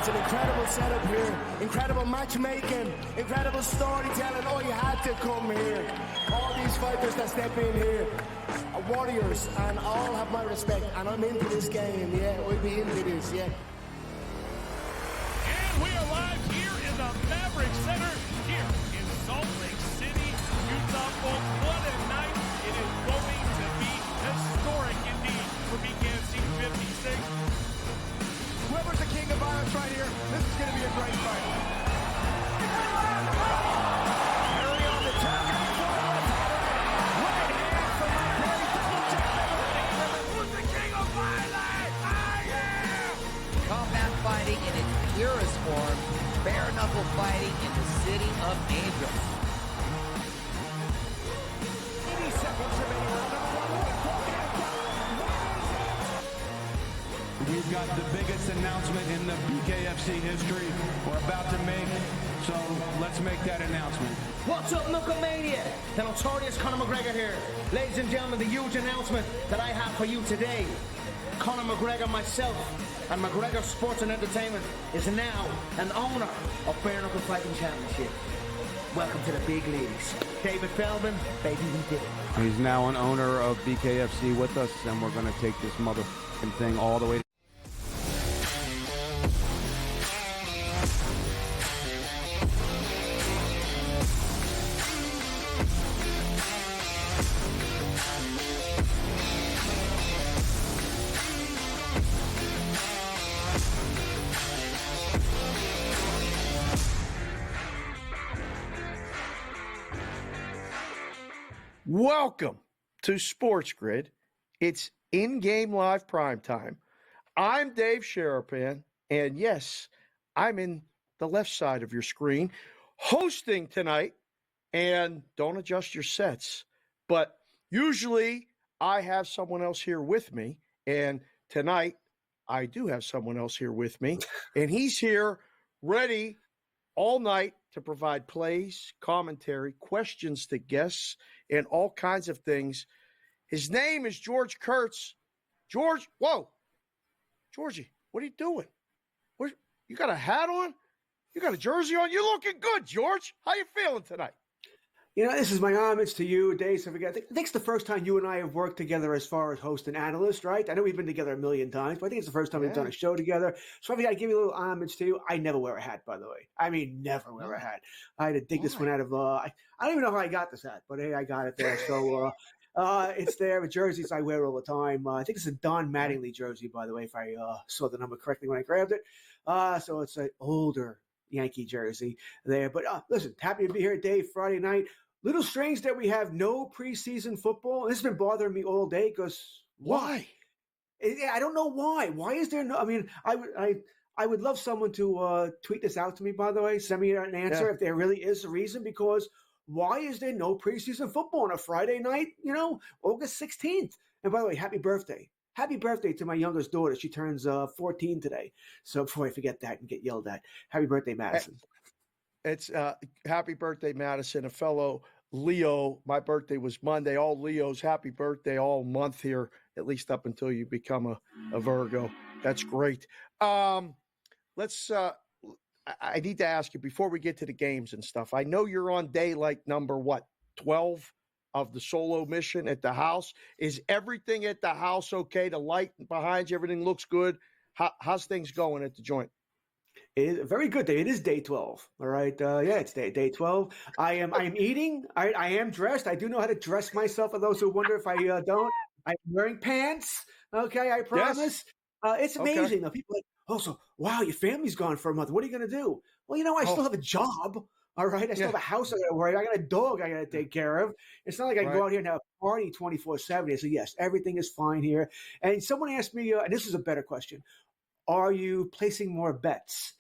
It's an incredible setup here, incredible matchmaking, incredible storytelling. Oh, you had to come here. All these fighters that step in here are warriors, and all have my respect. And I'm into this game, yeah. We'll be into this, yeah. And we are live here in the Maverick Center here in Salt Lake City, Utah. Folks, what a night. It is going to be historic indeed for BKFC 56. Whoever's the king of violence right here, this is going to be a great fight. Harry on the target. Right hand from my boy, double champion. Who's the king of violence? I am! Combat fighting in its purest form, bare knuckle fighting in the city of angels. 80 seconds remaining. We've got the biggest announcement in the BKFC history we're about to make, so let's make that announcement. What's up, Knucklemania? The notorious Conor McGregor here. Ladies and gentlemen, the huge announcement that I have for you today. Conor McGregor, myself, and McGregor Sports and Entertainment is now an owner of Bare Knuckle Fighting Championship. Welcome to the big leagues. David Feldman, baby, we did it. He's now an owner of BKFC with us, and we're going to take this motherfucking thing all the way to Welcome to SportsGrid. It's in-game live primetime. I'm Dave Sharapan, and yes, I'm in the left side of your screen hosting tonight. And don't adjust your sets, but usually I have someone else here with me, and tonight I do have someone else here with me, and he's here ready all night to provide plays, commentary, questions to guests, and all kinds of things. His name is George Kurtz. George, whoa. Georgie, what are you doing? You got a hat on? You got a jersey on? You're looking good, George. How you feeling tonight? You know, this is my homage to you, Dave. So I think it's the first time you and I have worked together as far as host and analyst, right? I know we've been together a million times, but I think it's the first time we've done a show together. So I give you a little homage to you. I never wear a hat, by the way. I mean, never wear a hat. I had to dig this one out of I don't even know how I got this hat, but hey, I got it there. So it's there. The jerseys I wear all the time. I think it's a Don Mattingly jersey, by the way, if I saw the number correctly when I grabbed it. So it's an older Yankee jersey there. But listen, happy to be here, Dave, Friday night. Little strange that we have no preseason football. This has been bothering me all day because why? I don't know why. Why is there no? I mean, I would love someone to tweet this out to me. By the way, send me an answer if there really is a reason. Because why is there no preseason football on a Friday night? You know, August 16th. And by the way, happy birthday! Happy birthday to my youngest daughter. She turns 14 today. So before I forget that and get yelled at, happy birthday, Madison. It's happy birthday, Madison, a fellow Leo. My birthday was Monday. All Leos, happy birthday all month here, at least up until you become a Virgo. That's great. I need to ask you before we get to the games and stuff. I know you're on day number 12 of the solo mission at the house. Is everything at the house okay? The light behind you, everything looks good. How's things going at the joint? It is very good day. It is day 12. All right. It's day 12. I am eating. I am dressed. I do know how to dress myself. For those who wonder if I don't, I'm wearing pants. Okay. I promise. Yes. It's amazing. Though. People are like, so wow, your family's gone for a month. What are you going to do? Well, I still have a job. All right. I still have a house I got to worry. I got a dog I got to take care of. It's not like I can go out here and have a party 24/7. So yes, everything is fine here. And someone asked me, and this is a better question. Are you placing more bets?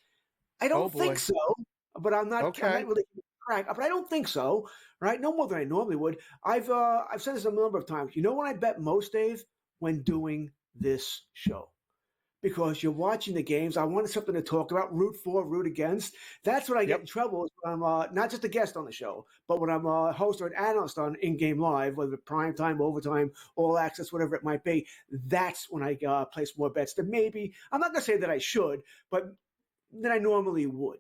I don't think so, but I'm not really crack. But I don't think so, right? No more than I normally would. I've said this a number of times. You know when I bet most, Dave? When doing this show. Because you're watching the games. I wanted something to talk about, root for, root against. That's when I get in trouble. When I'm not just a guest on the show, but when I'm a host or an analyst on in-game live, whether prime time, overtime, all access, whatever it might be, that's when I place more bets than maybe. I'm not going to say that I should, but than I normally would.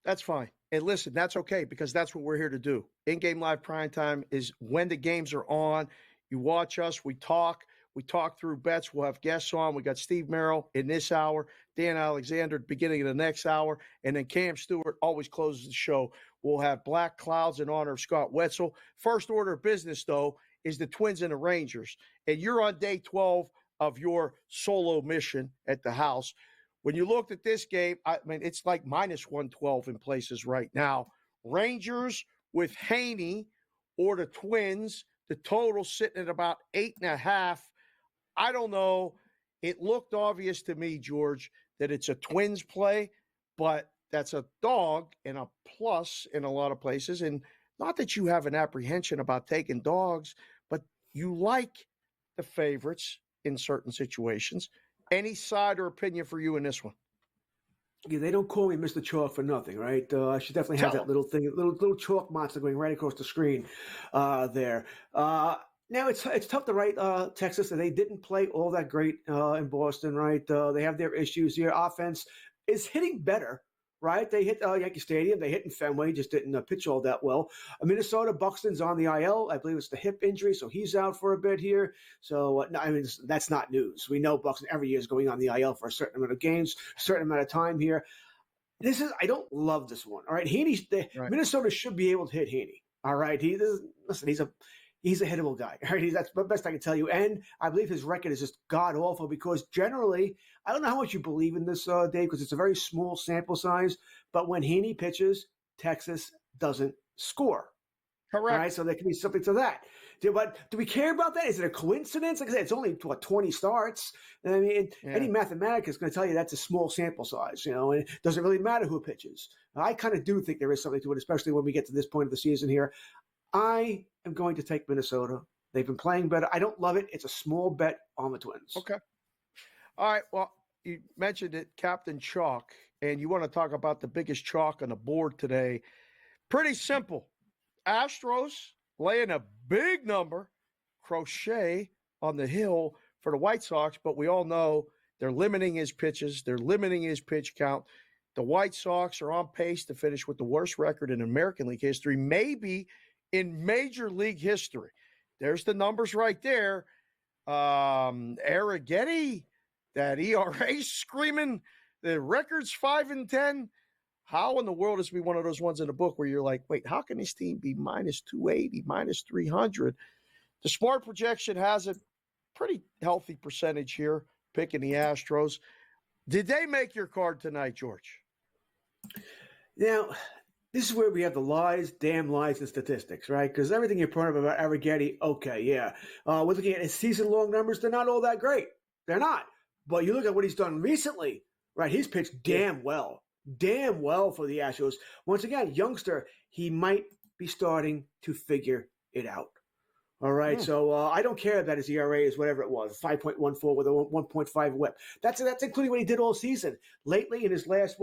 That's fine. And listen, that's okay because that's what we're here to do. In-game live prime time is when the games are on. You watch us. We talk. We talk through bets. We'll have guests on. We got Steve Merrill in this hour, Dan Alexander at the beginning of the next hour, and then Cam Stewart always closes the show. We'll have Black Clouds in honor of Scott Wetzel. First order of business, though, is the Twins and the Rangers. And you're on day 12 of your solo mission at the house. When you looked at this game, I mean, it's like minus 112 in places right now. Rangers with Haney or the Twins, the total sitting at about 8.5. I don't know. It looked obvious to me, George, that it's a Twins play, but that's a dog and a plus in a lot of places. And not that you have an apprehension about taking dogs, but you like the favorites in certain situations. Any side or opinion for you in this one? Yeah, they don't call me Mr. Chalk for nothing, right? I should definitely have that little thing, little chalk monster going right across the screen there. Now it's tough to write Texas, and they didn't play all that great in Boston, right? They have their issues here. Offense is hitting better, right? They hit Yankee Stadium. They hit in Fenway, just didn't pitch all that well. Minnesota, Buxton's on the IL. I believe it's the hip injury, so he's out for a bit here. So, I mean, that's not news. We know Buxton every year is going on the IL for a certain amount of games, a certain amount of time here. I don't love this one, all right? Minnesota should be able to hit Heaney, all right? He's a hittable guy. Right? That's the best I can tell you. And I believe his record is just god-awful because generally, I don't know how much you believe in this, Dave, because it's a very small sample size. But when Heaney pitches, Texas doesn't score. Correct. All right, so there can be something to that. But do we care about that? Is it a coincidence? Like I said, it's only, 20 starts. I mean, any mathematic is going to tell you that's a small sample size, and it doesn't really matter who pitches. I kind of do think there is something to it, especially when we get to this point of the season here. I am going to take Minnesota. They've been playing better. I don't love it. It's a small bet on the Twins. Okay. All right. Well, you mentioned it, Captain Chalk, and you want to talk about the biggest chalk on the board today. Pretty simple. Astros laying a big number, Crochet on the hill for the White Sox, but we all know they're limiting his pitches. They're limiting his pitch count. The White Sox are on pace to finish with the worst record in American League history, maybe in Major League history. There's the numbers right there. Arrighetti, that ERA screaming, the record's 5-10. How in the world is be one of those ones in the book where you're like, wait, how can this team be minus 280, minus 300? The smart projection has a pretty healthy percentage here, picking the Astros. Did they make your card tonight, George? Now, this is where we have the lies, damn lies, and statistics, right? Because everything you're pointing about Arrighetti, okay, yeah. We're looking at his season-long numbers. They're not all that great. They're not. But you look at what he's done recently, right? He's pitched damn well for the Astros. Once again, youngster, he might be starting to figure it out. All right, so I don't care that his ERA is whatever it was, 5.14 with a 1.5 whip. That's including what he did all season. Lately, in his last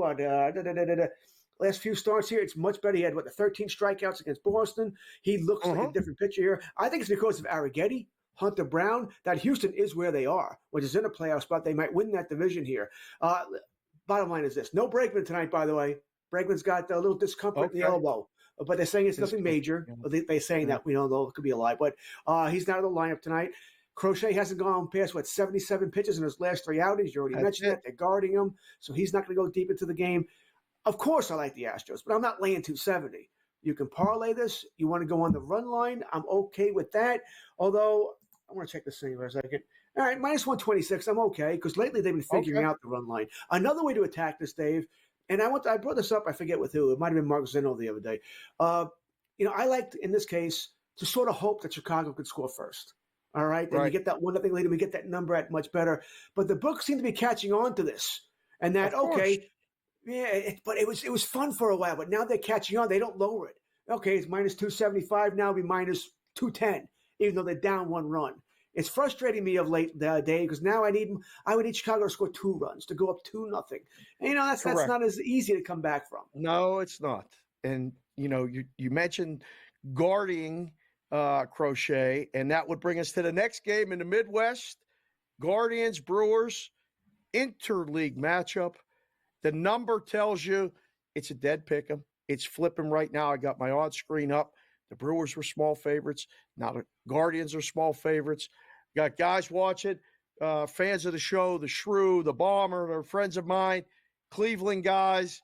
last few starts here, it's much better. He had, the 13 strikeouts against Boston. He looks like a different pitcher here. I think it's because of Arrighetti, Hunter Brown, that Houston is where they are, which is in a playoff spot. They might win that division here. Bottom line is this. No Bregman tonight, by the way. Bregman's got a little discomfort in the elbow. But they're saying it's nothing major. They're saying that, we don't know. It could be a lie. But he's not in the lineup tonight. Crochet hasn't gone past, 77 pitches in his last 3 outings. You already mentioned that. They're guarding him. So he's not going to go deep into the game. Of course, I like the Astros, but I'm not laying 270. You can parlay this. You want to go on the run line. I'm okay with that. Although, I want to check this thing for a second. All right, minus 126. I'm okay because lately they've been figuring out the run line. Another way to attack this, Dave, and I brought this up, I forget with who. It might have been Mark Zeno the other day. I liked, in this case, to sort of hope that Chicago could score first. All right? Then you get that 1-0 lead, and we get that number at much better. But the books seem to be catching on to this. And that, but it was fun for a while. But now they're catching on. They don't lower it. Okay, it's minus 275. Now it'll be minus 210, even though they're down 1 run. It's frustrating me of late, Dave, because now I would need Chicago to score 2 runs, to go up 2-0. And, that's not as easy to come back from. No, it's not. And, you mentioned guarding Crochet, and that would bring us to the next game in the Midwest. Guardians, Brewers, interleague matchup. The number tells you it's a dead pick 'em. It's flipping right now. I got my odds screen up. The Brewers were small favorites. Now the Guardians are small favorites. Got guys watching, fans of the show, the Shrew, the Bomber, they're friends of mine, Cleveland guys.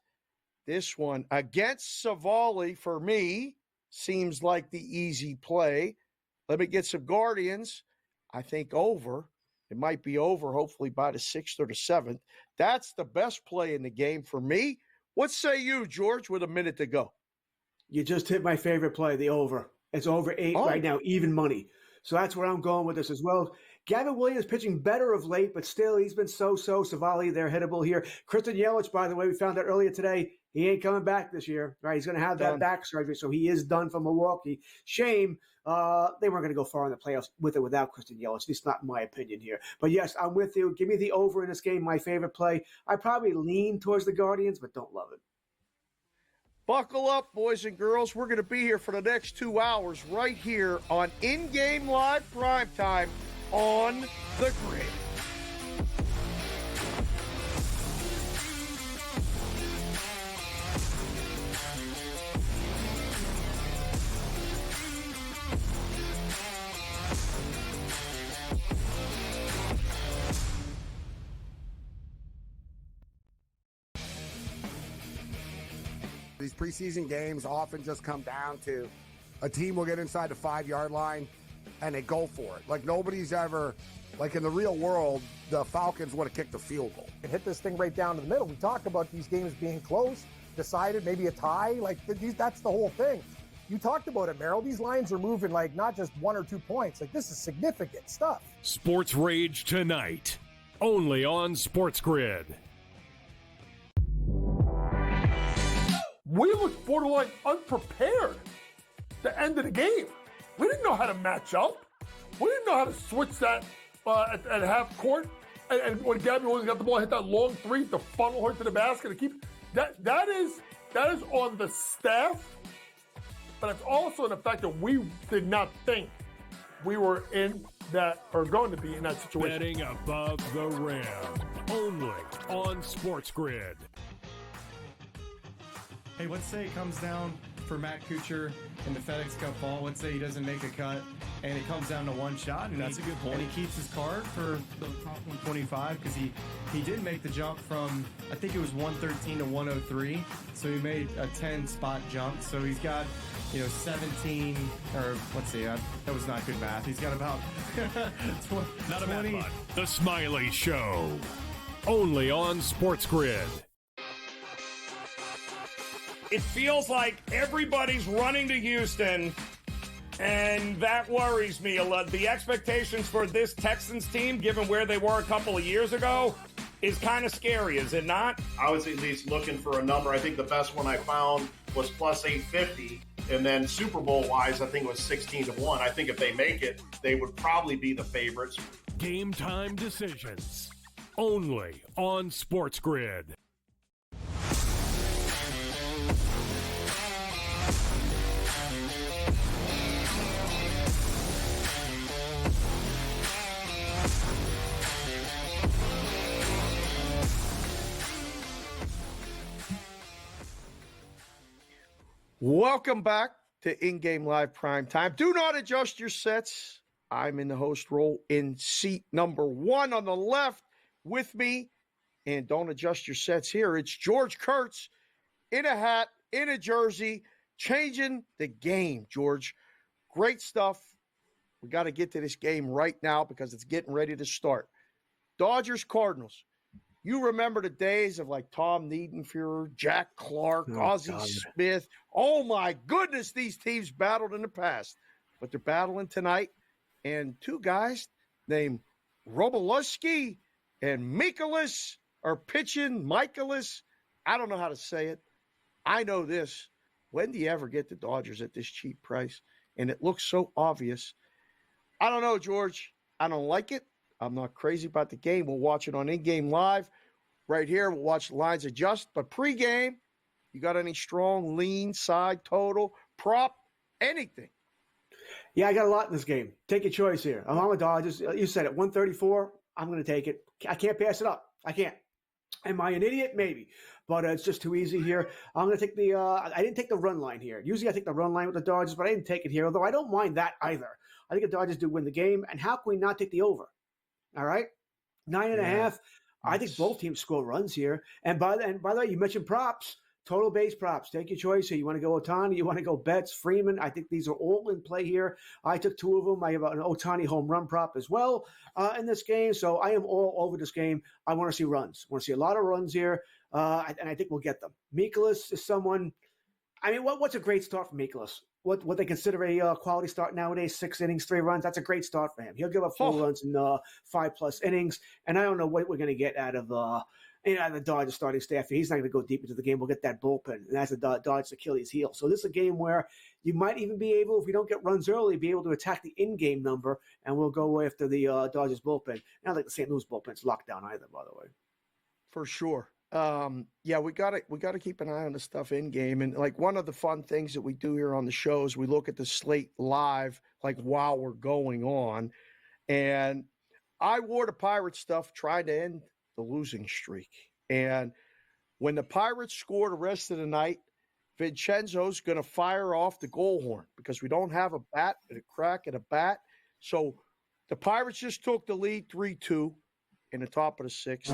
This one against Savali for me seems like the easy play. Let me get some Guardians. I think over. It might be over, hopefully by the 6th or the 7th. That's the best play in the game for me. What say you, George, with a minute to go? You just hit my favorite play, the over. It's over 8 right now, even money. So that's where I'm going with this as well. Gavin Williams pitching better of late, but still he's been so-so. Savali, they're hittable here. Kristen Yelich, by the way, we found out earlier today, he ain't coming back this year. Right? He's going to have that back surgery, so he is done for Milwaukee. Shame. They weren't going to go far in the playoffs with or without Kristen Yelich. At least not in my opinion here. But yes, I'm with you. Give me the over in this game, my favorite play. I probably lean towards the Guardians, but don't love it. Buckle up, boys and girls. We're going to be here for the next 2 hours right here on InGame Live Primetime on the Grid. These preseason games often just come down to a team will get inside the 5-yard line and they go for it. Like nobody's ever, like in the real world, the Falcons would have kicked a field goal. And hit this thing right down to the middle. We talk about these games being close, decided, maybe a tie. Like that's the whole thing. You talked about it, Merrill. These lines are moving like not just 1 or 2 points. Like this is significant stuff. Sports Rage tonight, only on SportsGrid. We looked borderline unprepared the end of the game. We didn't know how to match up. We didn't know how to switch that at half court. And when Gabby Williams got the ball, hit that long three to funnel her to the basket to keep that is on the staff, but it's also the fact that we did not think we were in that or going to be in that situation. Betting above the rim, only on SportsGrid. Hey, let's say it comes down for Matt Kuchar in the FedEx Cup fall. Let's say he doesn't make a cut, and it comes down to one shot. And that's a good point. And he keeps his card for the top 125 because he did make the jump from, I think it was 113 to 103. So he made a 10-spot jump. So he's got, 17, or let's see, that was not good math. He's got about 20. Not a math bot. The Smiley Show, only on SportsGrid. It feels like everybody's running to Houston, and that worries me a lot. The expectations for this Texans team, given where they were a couple of years ago, is kind of scary, is it not? I was at least looking for a number. I think the best one I found was plus 850, and then Super Bowl-wise, I think it was 16-1. I think if they make it, they would probably be the favorites. Game time decisions, only on SportsGrid. Welcome back to InGame Live Primetime. Do not adjust your sets. I'm in the host role in seat number 1 on the left with me. And don't adjust your sets here. It's George Kurtz in a hat, in a jersey, changing the game, George. Great stuff. We got to get to this game right now because it's getting ready to start. Dodgers, Cardinals. You remember the days of like Tom Niedenfuhr, Jack Clark, Ozzie Smith. Oh, my goodness, these teams battled in the past. But they're battling tonight. And 2 guys named Robolewski and Mikolas are pitching. Michaelis. I don't know how to say it. I know this. When do you ever get the Dodgers at this cheap price? And it looks so obvious. I don't know, George. I don't like it. I'm not crazy about the game. We'll watch it on InGame Live right here. We'll watch the lines adjust. But pregame, you got any strong, lean, side, total, prop, anything? Yeah, I got a lot in this game. Take your choice here. I'm on the Dodgers. You said it, 134. I'm going to take it. I can't pass it up. I can't. Am I an idiot? Maybe, but it's just too easy here. I'm going to take the. I didn't take the run line here. Usually, I take the run line with the Dodgers, but I didn't take it here. Although I don't mind that either. I think the Dodgers do win the game, and how can we not take the over? All right, 9.5. I think both teams score runs here. And by the way, you mentioned props. Total base props. Take your choice here. You want to go Ohtani? You want to go Betts, Freeman? I think these are all in play here. I took 2 of them. I have an Ohtani home run prop as well in this game. So I am all over this game. I want to see runs. I want to see a lot of runs here, and I think we'll get them. Mikolas is someone. I mean, what's a great start for Mikolas? What they consider a quality start nowadays? 6 innings, 3 runs. That's a great start for him. He'll give up 4 runs in 5+ innings, and I don't know what we're going to get out of the Dodgers starting staff. He's not going to go deep into the game. We'll get that bullpen, and that's the Dodgers' Achilles heel. So this is a game where you might even be able, if we don't get runs early, be able to attack the in-game number, and we'll go after the Dodgers bullpen. Not like the St. Louis bullpen's locked down either, by the way. For sure. Yeah, we got to keep an eye on the stuff in game. And like one of the fun things that we do here on the show is we look at the slate live, like while we're going on. And I wore the Pirates stuff trying to end the losing streak. And when the Pirates score the rest of the night, Vincenzo's going to fire off the goal horn because we don't have a bat and a crack at a bat. So the Pirates just took the lead 3-2 in the top of the 6th.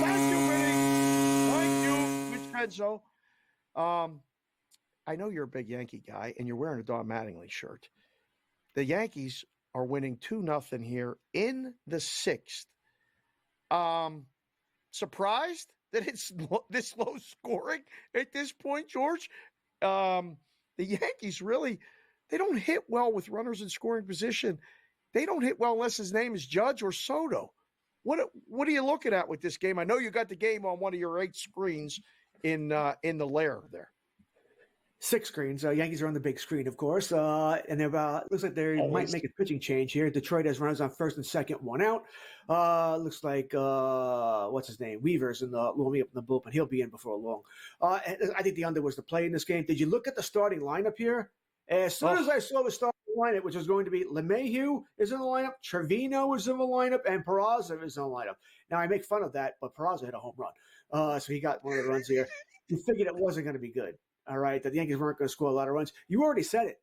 Thank you, Vincenzo. I know you're a big Yankee guy, and you're wearing a Don Mattingly shirt. The Yankees are winning 2-0 here in the 6th. Surprised that it's this low scoring at this point, George? The Yankees really, they don't hit well with runners in scoring position. They don't hit well unless his name is Judge or Soto. What are you looking at with this game? I know you got the game on one of your 8 screens in the lair there. 6 screens. Yankees are on the big screen, of course. And they're looks like they might make a pitching change here. Detroit has runners on first and second, 1 out. Looks like what's his name? Weaver's warming up in the bullpen. He'll be in before long. I think the under was the play in this game. Did you look at the starting lineup here? As soon as I saw the starting lineup, which was going to be LeMahieu is in the lineup, Trevino is in the lineup, and Peraza is in the lineup. Now, I make fun of that, but Peraza hit a home run. So he got one of the runs here. You figured it wasn't going to be good, all right, that the Yankees weren't going to score a lot of runs. You already said it.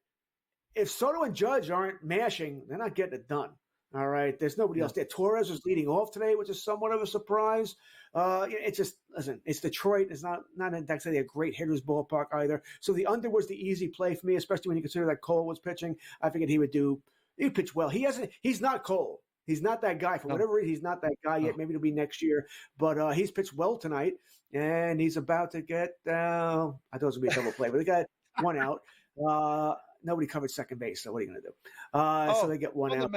If Soto and Judge aren't mashing, they're not getting it done. All right, there's nobody else there. Torres was leading off today, which is somewhat of a surprise. It's just, listen, it's Detroit. It's not exactly a great hitter's ballpark either. So the under was the easy play for me, especially when you consider that Cole was pitching. I figured he'd pitch well. He's not Cole. He's not that guy. For whatever reason, he's not that guy yet. Maybe it'll be next year. But he's pitched well tonight, and he's about to get I thought it was going to be a double play, but they got 1 out. Nobody covered second base, so what are you going to do? So they get 1 out.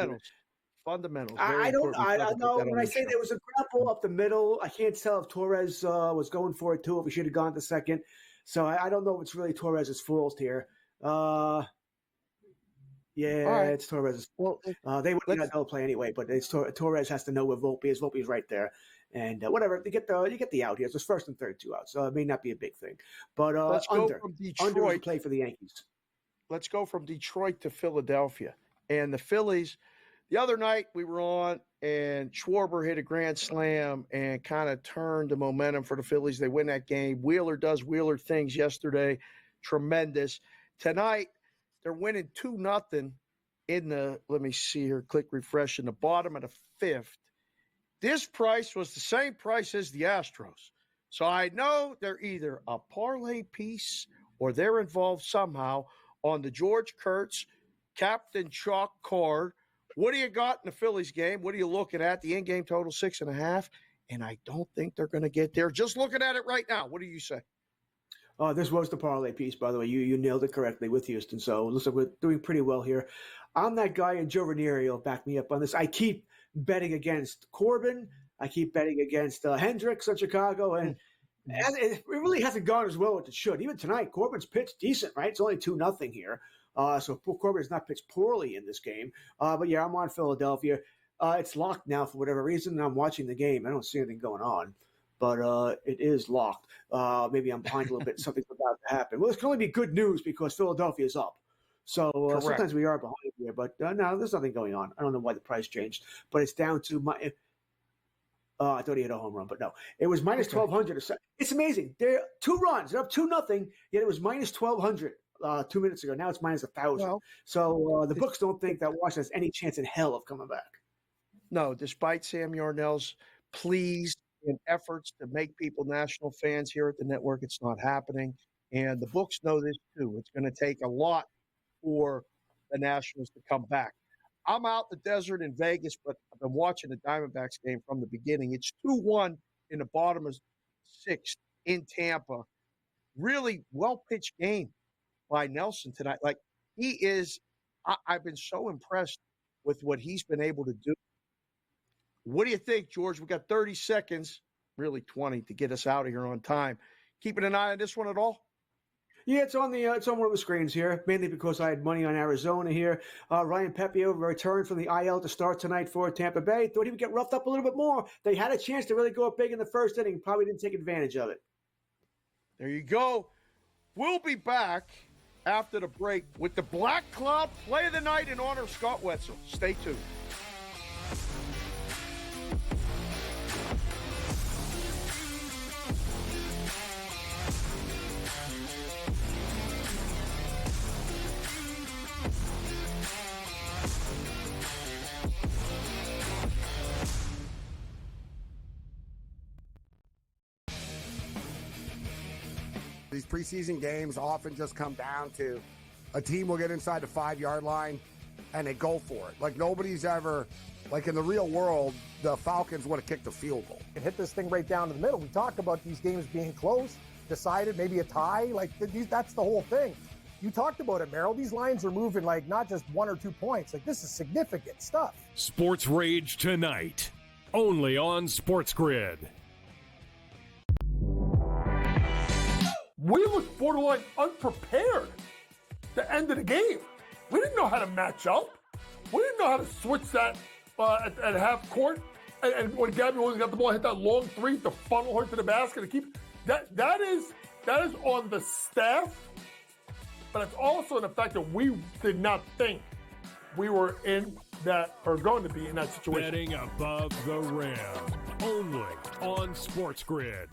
Fundamentals. I don't know. When I say there was a grapple up the middle, I can't tell if Torres was going for it too, if he should have gone to second. So I don't know if it's really Torres' fault here. It's Torres' fault. They would not double play anyway, but it's Torres has to know where Volpe is. Volpe is right there. And whatever, you get the out here. It's just first and third 2 outs, so it may not be a big thing. But let's go from Detroit. Under is play for the Yankees. Let's go from Detroit to Philadelphia. And the Phillies, the other night we were on, and Schwarber hit a grand slam and kind of turned the momentum for the Phillies. They win that game. Wheeler does Wheeler things yesterday. Tremendous. Tonight, they're winning 2-0 in the, let me see here, click refresh, in the bottom of the 5th. This price was the same price as the Astros. So I know they're either a parlay piece or they're involved somehow on the George Kurtz Captain Chalk card. What do you got in the Phillies game? What are you looking at? The in-game total 6.5. And I don't think they're going to get there. Just looking at it right now. What do you say? This was the parlay piece, by the way. You nailed it correctly with Houston. So it looks like we're doing pretty well here. I'm that guy, and Joe Ranieri will back me up on this. I keep betting against Corbin. I keep betting against Hendricks in Chicago. And it really hasn't gone as well as it should. Even tonight, Corbin's pitched decent, right? It's only 2-0 here. So Corbin has not pitched poorly in this game. But, yeah, I'm on Philadelphia. It's locked now for whatever reason. And I'm watching the game. I don't see anything going on. But it is locked. Maybe I'm behind a little bit. Something's about to happen. Well, it can only be good news because Philadelphia is up. So sometimes we are behind here. But no, there's nothing going on. I don't know why the price changed. But it's down to I thought he hit a home run, but no. It was minus 1,200 or so. It's amazing. They're 2 runs. They're up 2-0, yet it was minus 1,200 2 minutes ago. Now it's minus 1,000. Well, so the books don't think that Washington has any chance in hell of coming back. No, despite Sam Yarnell's pleas and efforts to make people national fans here at the network, it's not happening. And the books know this too. It's going to take a lot for the Nationals to come back. I'm out in the desert in Vegas, but I've been watching the Diamondbacks game from the beginning. It's 2-1 in the bottom of 6th in Tampa. Really well-pitched game by Nelson tonight. Like, he is – I've been so impressed with what he's been able to do. What do you think, George? We've got 30 seconds, really 20, to get us out of here on time. Keeping an eye on this one at all? Yeah, it's on one of the screens here, mainly because I had money on Arizona here. Ryan Pepio returned from the IL to start tonight for Tampa Bay. Thought he would get roughed up a little bit more. They had a chance to really go up big in the first inning. Probably didn't take advantage of it. There you go. We'll be back after the break with the Black Cloud Play of the Night in honor of Scott Wetzel. Stay tuned. These preseason games often just come down to a team will get inside the 5-yard line and they go for it. Like, nobody's ever, like in the real world, the Falcons would have kicked a field goal. And hit this thing right down to the middle. We talk about these games being close, decided, maybe a tie. Like, that's the whole thing. You talked about it, Merrill. These lines are moving like not just 1 or 2 points. Like, this is significant stuff. Sports Rage tonight, only on SportsGrid. We looked borderline unprepared to end of the game. We didn't know how to match up. We didn't know how to switch that at half court. And when Gabby Williams got the ball, hit that long three to funnel her to the basket to keep that is on the staff, but it's also in the fact that we did not think we were in that or going to be in that situation. Betting above the rim, only on SportsGrid.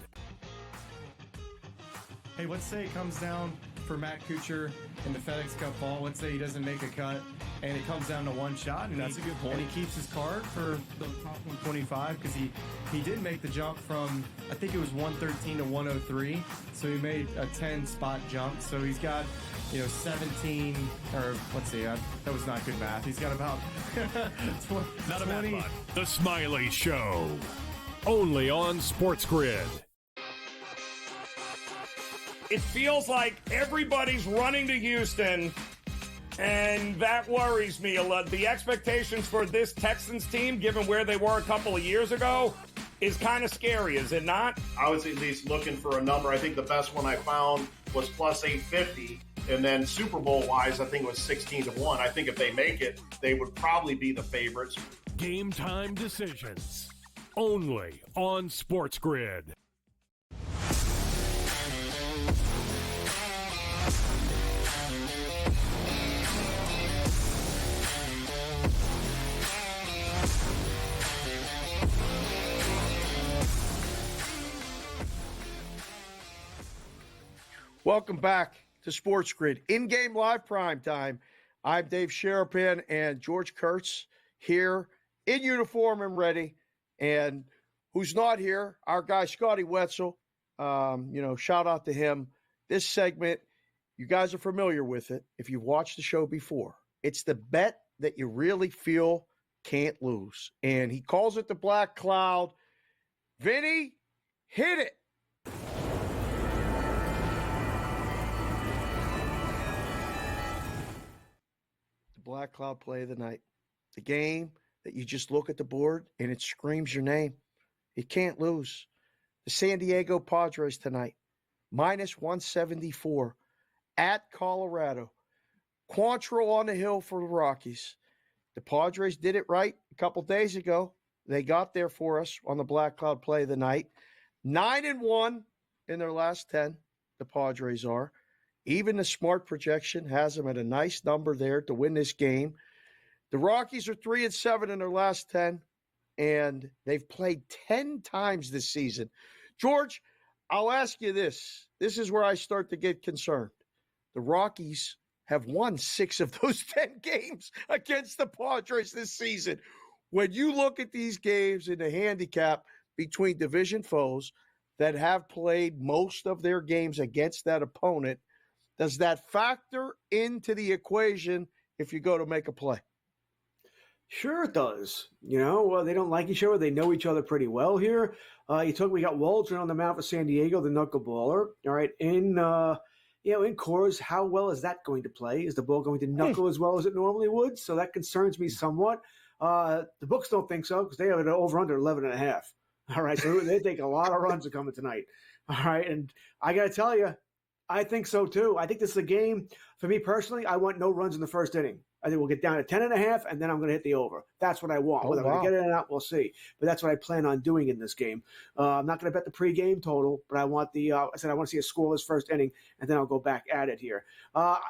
Hey, let's say it comes down for Matt Kuchar in the FedEx Cup ball. Let's say he doesn't make a cut, and it comes down to one shot. And that's a good point. And he keeps his card for the top 125 because he did make the jump from, I think it was 113 to 103. So he made a 10-spot jump. So he's got, 17, or let's see, that was not good math. He's got about Not a math bot. The Smiley Show, only on SportsGrid. It feels like everybody's running to Houston, and that worries me a lot. The expectations for this Texans team, given where they were a couple of years ago, is kind of scary, is it not? I was at least looking for a number. I think the best one I found was plus 850. And then Super Bowl-wise, I think it was 16-1. I think if they make it, they would probably be the favorites. Game time decisions, only on SportsGrid. Welcome back to SportsGrid. In-game live prime time. I'm Dave Sharapan and George Kurtz here in uniform and ready. And who's not here, our guy Scotty Wetzel. Shout out to him. This segment, you guys are familiar with it if you've watched the show before. It's the bet that you really feel can't lose. And he calls it the Black Cloud. Vinny, hit it. Black Cloud Play of the Night. The game that you just look at the board and it screams your name. You can't lose. The San Diego Padres tonight, minus 174 at Colorado. Quantrill on the hill for the Rockies. The Padres did it right a couple days ago. They got there for us on the Black Cloud Play of the Night. 9-1 in their last 10, the Padres are. Even the smart projection has them at a nice number there to win this game. The Rockies are 3-7 in their last 10. and they've played 10 times this season. George, I'll ask you this. This is where I start to get concerned. The Rockies have won 6 of those 10 games against the Padres this season. When you look at these games in the handicap between division foes that have played most of their games against that opponent, does that factor into the equation if you go to make a play? Sure it does. Well, they don't like each other. They know each other pretty well here. We got Waldron on the mound for San Diego, the knuckleballer. All right, in Coors, how well is that going to play? Is the ball going to knuckle as well as it normally would? So that concerns me somewhat. The books don't think so because they have it over under 11.5. All right, so they think a lot of runs are coming tonight. All right, and I got to tell you, I think so too. I think this is a game, for me personally, I want no runs in the first inning. I think we'll get down to 10.5, and then I'm going to hit the over. That's what I want. Whether I'm going to get it or not, we'll see. But that's what I plan on doing in this game. I'm not going to bet the pregame total, but I want I want to see a scoreless first inning, and then I'll go back at it here. Now,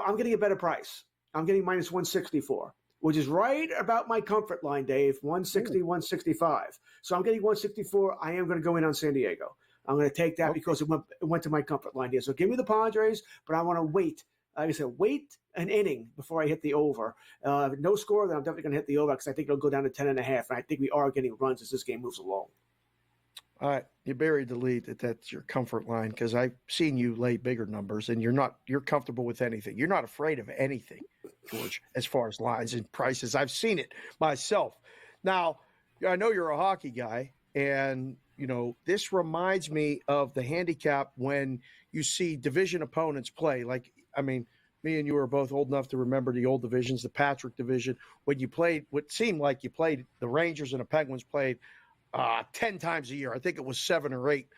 I'm getting a better price. I'm getting minus 164, which is right about my comfort line, Dave, 160, 165. So I'm getting 164. I am going to go in on San Diego. I'm going to take that because it went to my comfort line here. So give me the Padres, but I want to wait. Like I said, wait an inning before I hit the over. If no score, then I'm definitely going to hit the over because I think it'll go down to 10.5. And I think we are getting runs as this game moves along. All right, you buried the lead that's your comfort line because I've seen you lay bigger numbers and you're comfortable with anything. You're not afraid of anything, George, as far as lines and prices. I've seen it myself. Now, I know you're a hockey guy, and this reminds me of the handicap when you see division opponents play. Me and you are both old enough to remember the old divisions, the Patrick division, when you played what seemed like you played the Rangers and the Penguins played 10 times a year. I think it was 7 or 8.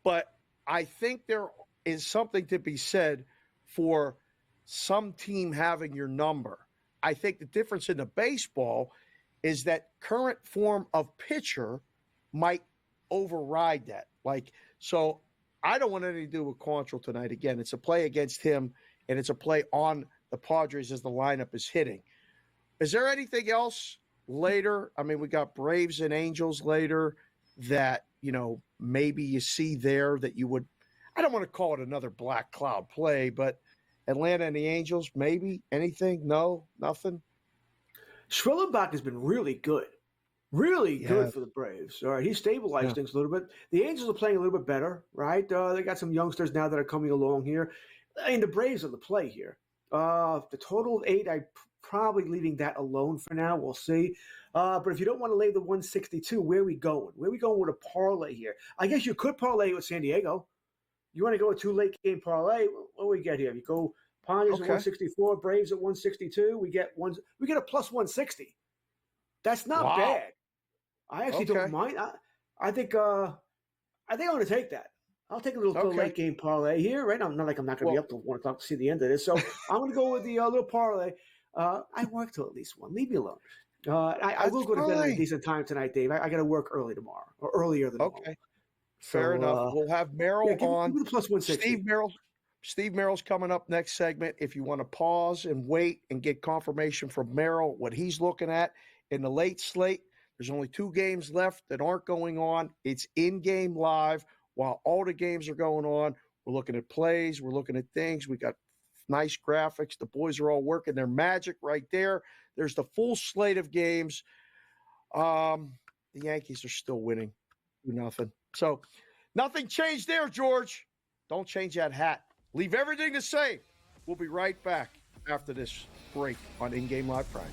But I think there is something to be said for some team having your number. I think the difference in the baseball is that current form of pitcher might override that. So I don't want anything to do with Quantrill tonight. Again, it's a play against him, and it's a play on the Padres as the lineup is hitting. Is there anything else later? I mean, we got Braves and Angels later that, maybe you see there that you would – I don't want to call it another black cloud play, but Atlanta and the Angels, maybe? Anything? No? Nothing? Schwellenbach has been really good. Really good for the Braves. All right, he stabilized things a little bit. The Angels are playing a little bit better, right? They got some youngsters now that are coming along here. I mean, the Braves are the play here. The total of 8, I'm probably leaving that alone for now. We'll see. But if you don't want to lay the 162, where are we going? Where are we going with a parlay here? I guess you could parlay with San Diego. You want to go with 2 late game parlay? What do we get here? You go Padres at 164, Braves at 162. We get a plus 160. That's not bad. I actually don't mind. I think I'm going to take that. I'll take a little late game parlay here. Right now, I'm not going to be up till 1 o'clock to see the end of this. So I'm going to go with the little parlay. I work till at least 1. Leave me alone. I will go to bed at a decent time tonight, Dave. I got to work early tomorrow, or earlier than tomorrow. Okay. Fair enough. We'll have Merrill on. Give me the plus 160. Steve Merrill's coming up next segment. If you want to pause and wait and get confirmation from Merrill, what he's looking at in the late slate, there's only 2 games left that aren't going on. It's in-game live while all the games are going on. We're looking at plays. We're looking at things. We got nice graphics. The boys are all working their magic right there. There's the full slate of games. The Yankees are still winning 2-0. So nothing changed there, George. Don't change that hat. Leave everything the same. We'll be right back after this break on InGame Live Prime.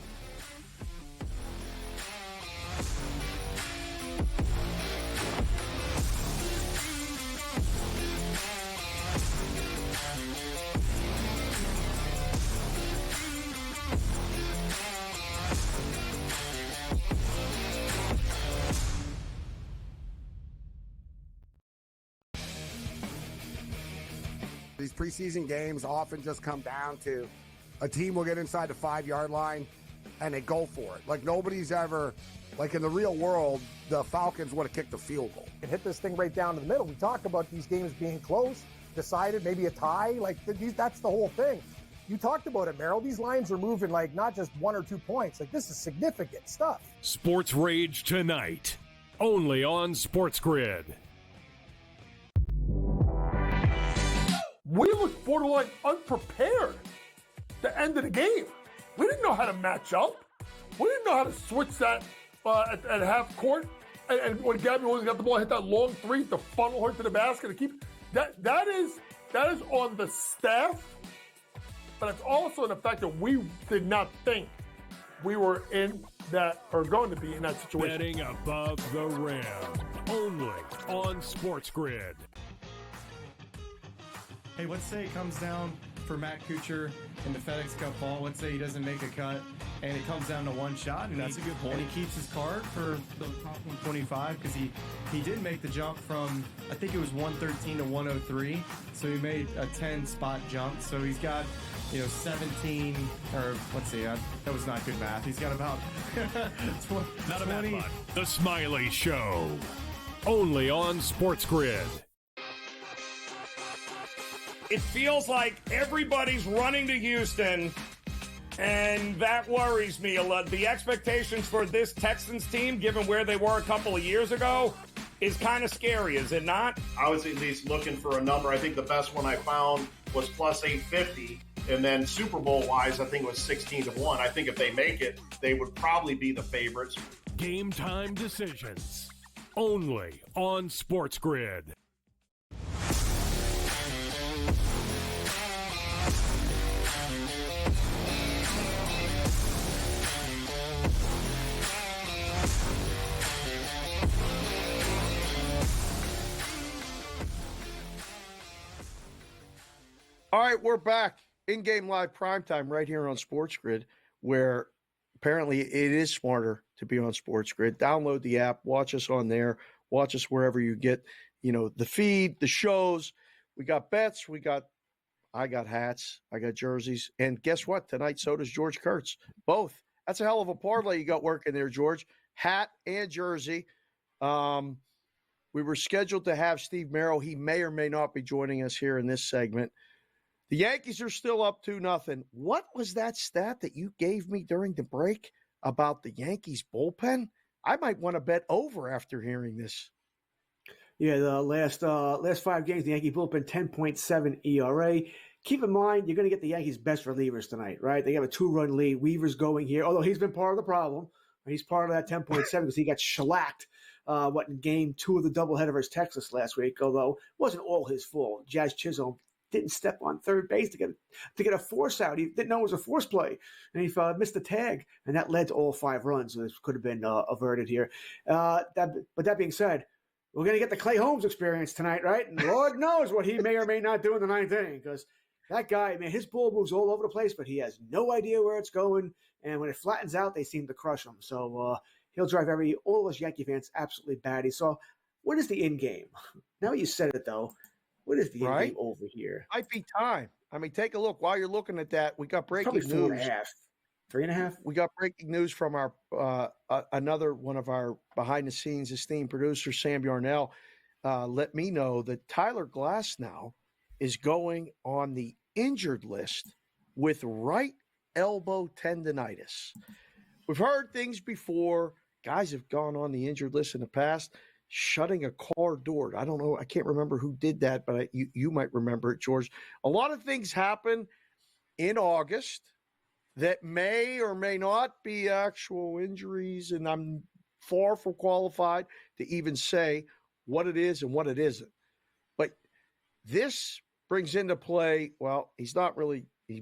These preseason games often just come down to a team will get inside the 5-yard line and they go for it. Like nobody's ever, like in the real world, the Falcons would have kicked the field goal. And hit this thing right down to the middle. We talk about these games being close, decided, maybe a tie. That's the whole thing. You talked about it, Merrill. These lines are moving like not just 1 or 2 points. Like, this is significant stuff. Sports Rage tonight, only on SportsGrid. We looked borderline unprepared to end of the game. We didn't know how to match up. We didn't know how to switch that at half court. And when Gabby Williams got the ball, hit that long three to funnel her to the basket to keep that is on the staff, but it's also the fact that we did not think we were in that or going to be in that situation. Betting above the rim, only on SportsGrid. Hey, let's say it comes down for Matt Kuchar in the FedEx Cup ball. Let's say he doesn't make a cut, and it comes down to one shot. And that's a good point. And he keeps his card for the top 125 because he did make the jump from, I think it was 113 to 103. So he made a 10-spot jump. So he's got, 17, or let's see, that was not good math. He's got about Not a bad one. The Smiley Show, only on SportsGrid. It feels like everybody's running to Houston, and that worries me a lot. The expectations for this Texans team, given where they were a couple of years ago, is kind of scary, is it not? I was at least looking for a number. I think the best one I found was plus 850. And then Super Bowl-wise, I think it was 16-1. I think if they make it, they would probably be the favorites. Game time decisions, only on SportsGrid. All right, we're back. In-game live primetime right here on SportsGrid, where apparently it is smarter to be on SportsGrid. Download the app, watch us on there, watch us wherever you get, the feed, the shows. We got bets, I got hats, I got jerseys, and guess what? Tonight, so does George Kurtz. Both. That's a hell of a parlay you got working there, George. Hat and jersey. We were scheduled to have Steve Merrill. He may or may not be joining us here in this segment. The Yankees are still up 2-0. What was that stat that you gave me during the break about the Yankees bullpen? I might want to bet over after hearing this. Yeah, the last 5 games, the Yankee bullpen 10.7 ERA. Keep in mind, you're going to get the Yankees' best relievers tonight, right? They have a 2-run lead. Weaver's going here, although he's been part of the problem. He's part of that 10.7 because he got shellacked, in game 2 of the doubleheader versus Texas last week, although it wasn't all his fault. Jazz Chisholm didn't step on third base to get a force out. He didn't know it was a force play, and he missed the tag, and that led to all 5 runs. So this could have been averted here. But that being said, we're going to get the Clay Holmes experience tonight, right? And Lord knows what he may or may not do in the 9th inning, because that guy, man, his ball moves all over the place, but he has no idea where it's going. And when it flattens out, they seem to crush him. So he'll drive all of us Yankee fans absolutely batty. So what is the in game? Now you said it, though. What is the in game over here? Might be time. I mean, take a look. While you're looking at that, we got breaking news. 4.5. 3.5. We got breaking news from our another one of our behind-the-scenes esteemed producers, Sam Yarnell. Let me know that Tyler Glasnow is going on the injured list with right elbow tendonitis. We've heard things before. Guys have gone on the injured list in the past, shutting a car door. I don't know. I can't remember who did that, but you might remember it, George. A lot of things happen in August that may or may not be actual injuries, and I'm far from qualified to even say what it is and what it isn't. But this brings into play, well, he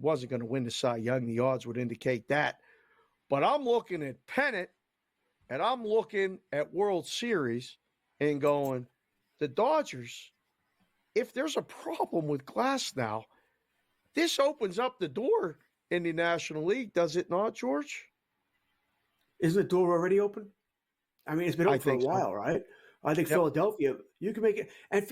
wasn't going to win the Cy Young. The odds would indicate that. But I'm looking at pennant, and I'm looking at World Series and going, the Dodgers, if there's a problem with Glasnow, this opens up the door in the National League, does it not, George? Isn't the door already open? I mean, it's been open for a while, right? I think Philadelphia, you can make it. And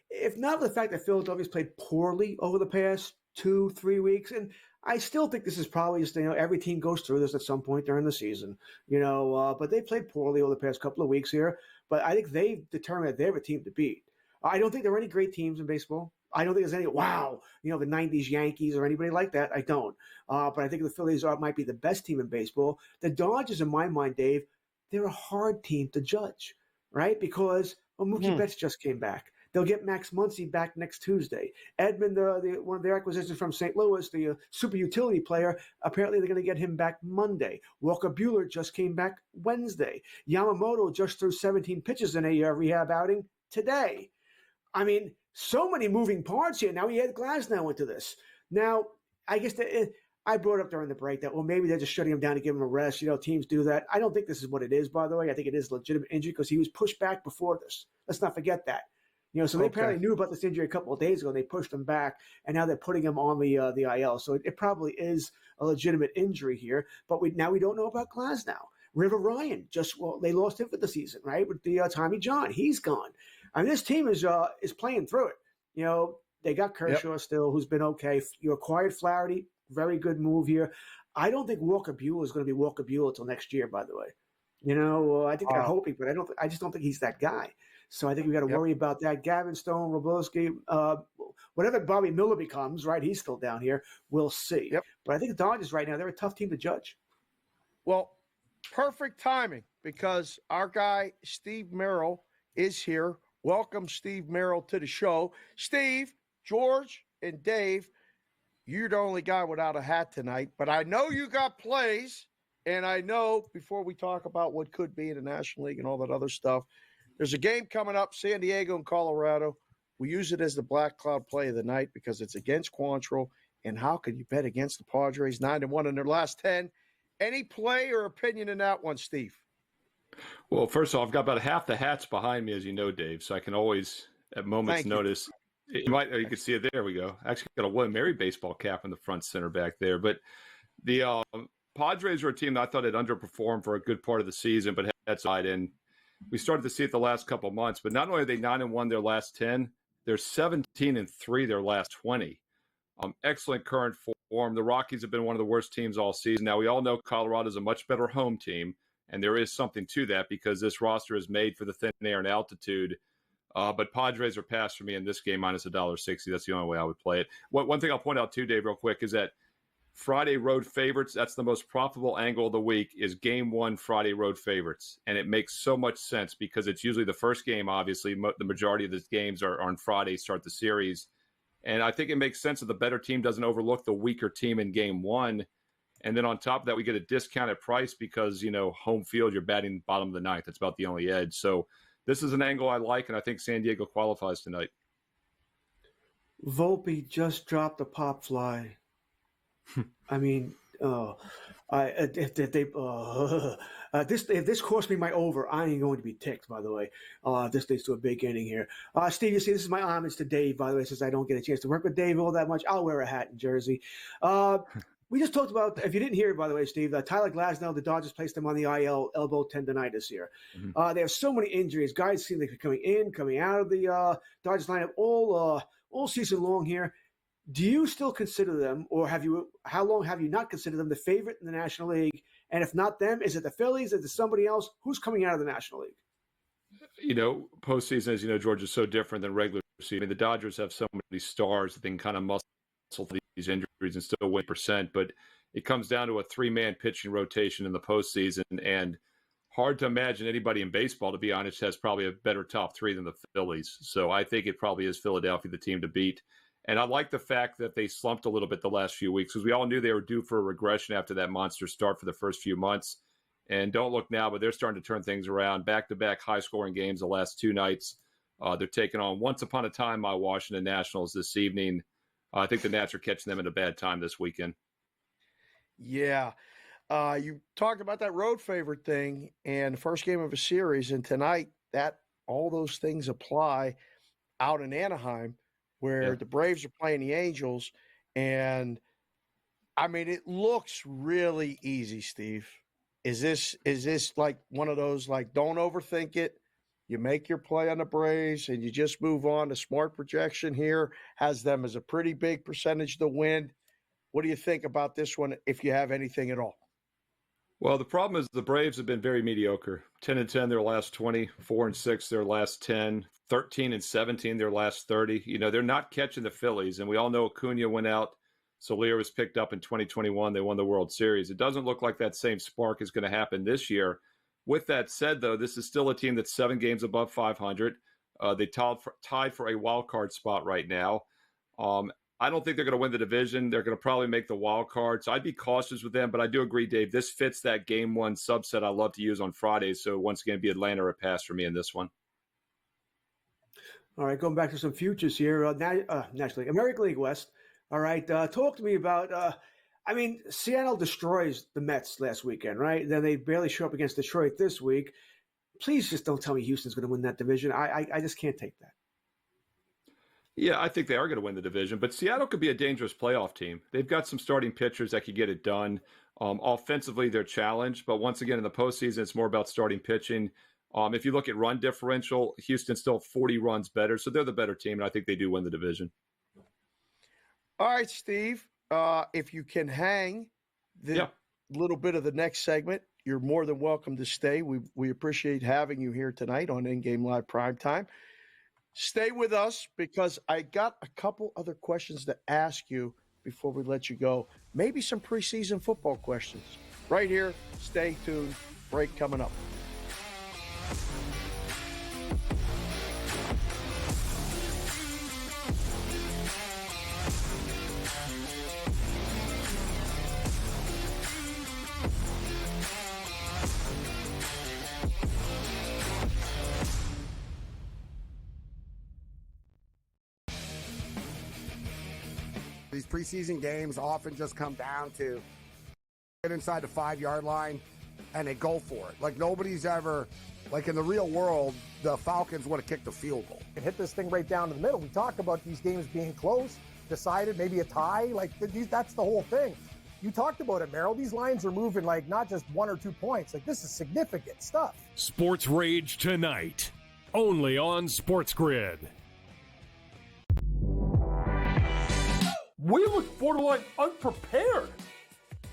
if not the fact that Philadelphia's played poorly over the past 2-3 weeks, and I still think this is probably just, every team goes through this at some point during the season, but they played poorly over the past couple of weeks here. But I think they've determined that they're a team to beat. I don't think there are any great teams in baseball. I don't think there's any, wow, the 90s Yankees or anybody like that. I don't. But I think the Phillies might be the best team in baseball. The Dodgers, in my mind, Dave, they're a hard team to judge, right? Because Mookie Betts just came back. They'll get Max Muncy back next Tuesday. Edmund, one of their acquisitions from St. Louis, the super utility player, apparently they're going to get him back Monday. Walker Buehler just came back Wednesday. Yamamoto just threw 17 pitches in a rehab outing today. I mean, so many moving parts here. Now he had Glasnow into this. Now, I guess I brought up during the break that, well, maybe they're just shutting him down to give him a rest. Teams do that. I don't think this is what it is, by the way. I think it is legitimate injury because he was pushed back before this. Let's not forget that. So they apparently knew about this injury a couple of days ago, and they pushed him back, and now they're putting him on the IL. So it probably is a legitimate injury here. But we don't know about Glasnow. River Ryan they lost him for the season, right? With the Tommy John, he's gone. I mean, this team is playing through it. They got Kershaw still, who's been okay. You acquired Flaherty, very good move here. I don't think Walker Buehler is going to be Walker Buehler until next year, by the way. I think they're hoping, but I just don't think he's that guy. So I think we got to worry about that. Gavin Stone, Roblowski, whatever Bobby Miller becomes, right? He's still down here. We'll see. Yep. But I think the Dodgers right now, they're a tough team to judge. Well, perfect timing because our guy, Steve Merrill, is here. Welcome, Steve Merrill, to the show. Steve, George, and Dave, you're the only guy without a hat tonight, but I know you got plays, and I know before we talk about what could be in the National League and all that other stuff, there's a game coming up, San Diego and Colorado. We use it as the Black Cloud play of the night because it's against Quantrill, and how can you bet against the Padres 9-1 in their last 10? Any play or opinion in that one, Steve? Well, first of all, I've got about half the hats behind me, as you know, Dave, so I can always, at moment's notice, you can see it. There we go. Actually got a William Mary baseball cap in the front center back there. But the Padres are a team that I thought had underperformed for a good part of the season, but had side. And we started to see it the last couple of months. But not only are they 9-1 their last 10, they're 17-3 their last 20. Excellent current form. The Rockies have been one of the worst teams all season. Now, we all know Colorado is a much better home team, and there is something to that because this roster is made for the thin air and altitude. But Padres are passed for me in this game minus $1.60. That's the only way I would play it. One thing I'll point out too, Dave, real quick, is that Friday road favorites, that's the most profitable angle of the week, is game one Friday road favorites. And it makes so much sense because it's usually the first game, obviously. The majority of the games are on Friday, start the series. And I think it makes sense that the better team doesn't overlook the weaker team in game one. And then on top of that, we get a discounted price because, home field, you're batting bottom of the ninth. That's about the only edge. So this is an angle I like, and I think San Diego qualifies tonight. Volpe just dropped a pop fly. I mean, if this cost me my over, I ain't going to be ticked, by the way. This leads to a big inning here. Steve, you see, this is my homage to Dave, by the way, since I don't get a chance to work with Dave all that much. I'll wear a hat in Jersey. We just talked about, if you didn't hear it, by the way, Steve, Tyler Glasnow, the Dodgers placed him on the IL, elbow tendonitis here. Mm-hmm. They have so many injuries. Guys seem like they're coming in, coming out of the Dodgers lineup all season long here. Do you still consider them, or how long have you not considered them the favorite in the National League? And if not them, is it the Phillies? Is it somebody else? Who's coming out of the National League? Postseason, as you know, George, is so different than regular season. I mean, the Dodgers have so many stars that they can kind of muscle through these injuries and still win %. But it comes down to a three-man pitching rotation in the postseason. And hard to imagine anybody in baseball, to be honest, has probably a better top three than the Phillies. So I think it probably is Philadelphia, the team to beat. And I like the fact that they slumped a little bit the last few weeks because we all knew they were due for a regression after that monster start for the first few months. And don't look now, but they're starting to turn things around. Back-to-back high-scoring games the last two nights. They're taking on, once upon a time, my Washington Nationals this evening. I think the Nats are catching them at a bad time this weekend. Yeah. You talked about that road favorite thing and the first game of a series. And tonight, all those things apply out in Anaheim, where the Braves are playing the Angels. And, I mean, it looks really easy, Steve. Is this like one of those, like, don't overthink it? You make your play on the Braves and you just move on. The smart projection here has them as a pretty big percentage to win. What do you think about this one, if you have anything at all? Well, the problem is the Braves have been very mediocre. 10-10 their last 20, 4-6 their last 10, 13 and 17 their last 30. You know, they're not catching the Phillies, and we all know Acuna went out. Soler was picked up in 2021. They won the World Series. It doesn't look like that same spark is going to happen this year. With that said, though, this is still a team that's 7 games above 500. They tied for a wild card spot right now. I don't think they're going to win the division. They're going to probably make the wild card. So I'd be cautious with them. But I do agree, Dave, this fits that game one subset I love to use on Fridays. So once again, it'd be Atlanta or a pass for me in this one. All right, going back to some futures here. National League, American League West. All right, talk to me about. I mean, Seattle destroys the Mets last weekend, right? Then they barely show up against Detroit this week. Please just don't tell me Houston's going to win that division. I just can't take that. Yeah, I think they are going to win the division, but Seattle could be a dangerous playoff team. They've got some starting pitchers that could get it done. Offensively, they're challenged, but once again, in the postseason, it's more about starting pitching. If you look at run differential, Houston's still 40 runs better, so they're the better team, and I think they do win the division. All right, Steve, if you can hang the little bit of the next segment, you're more than welcome to stay. We appreciate having you here tonight on InGame Live Primetime. Stay with us because I got a couple other questions to ask you before we let you go. Maybe some preseason football questions. Right here, stay tuned. Break coming up. These preseason games often just come down to get inside the 5-yard line and they go for it. Like nobody's ever, like in the real world, the Falcons would have kicked a field goal. And hit this thing right down to the middle. We talk about these games being close, decided, maybe a tie. Like that's the whole thing. You talked about it, Merrill. These lines are moving like not just 1 or 2 points. Like this is significant stuff. Sports Rage tonight, only on SportsGrid. We looked borderline unprepared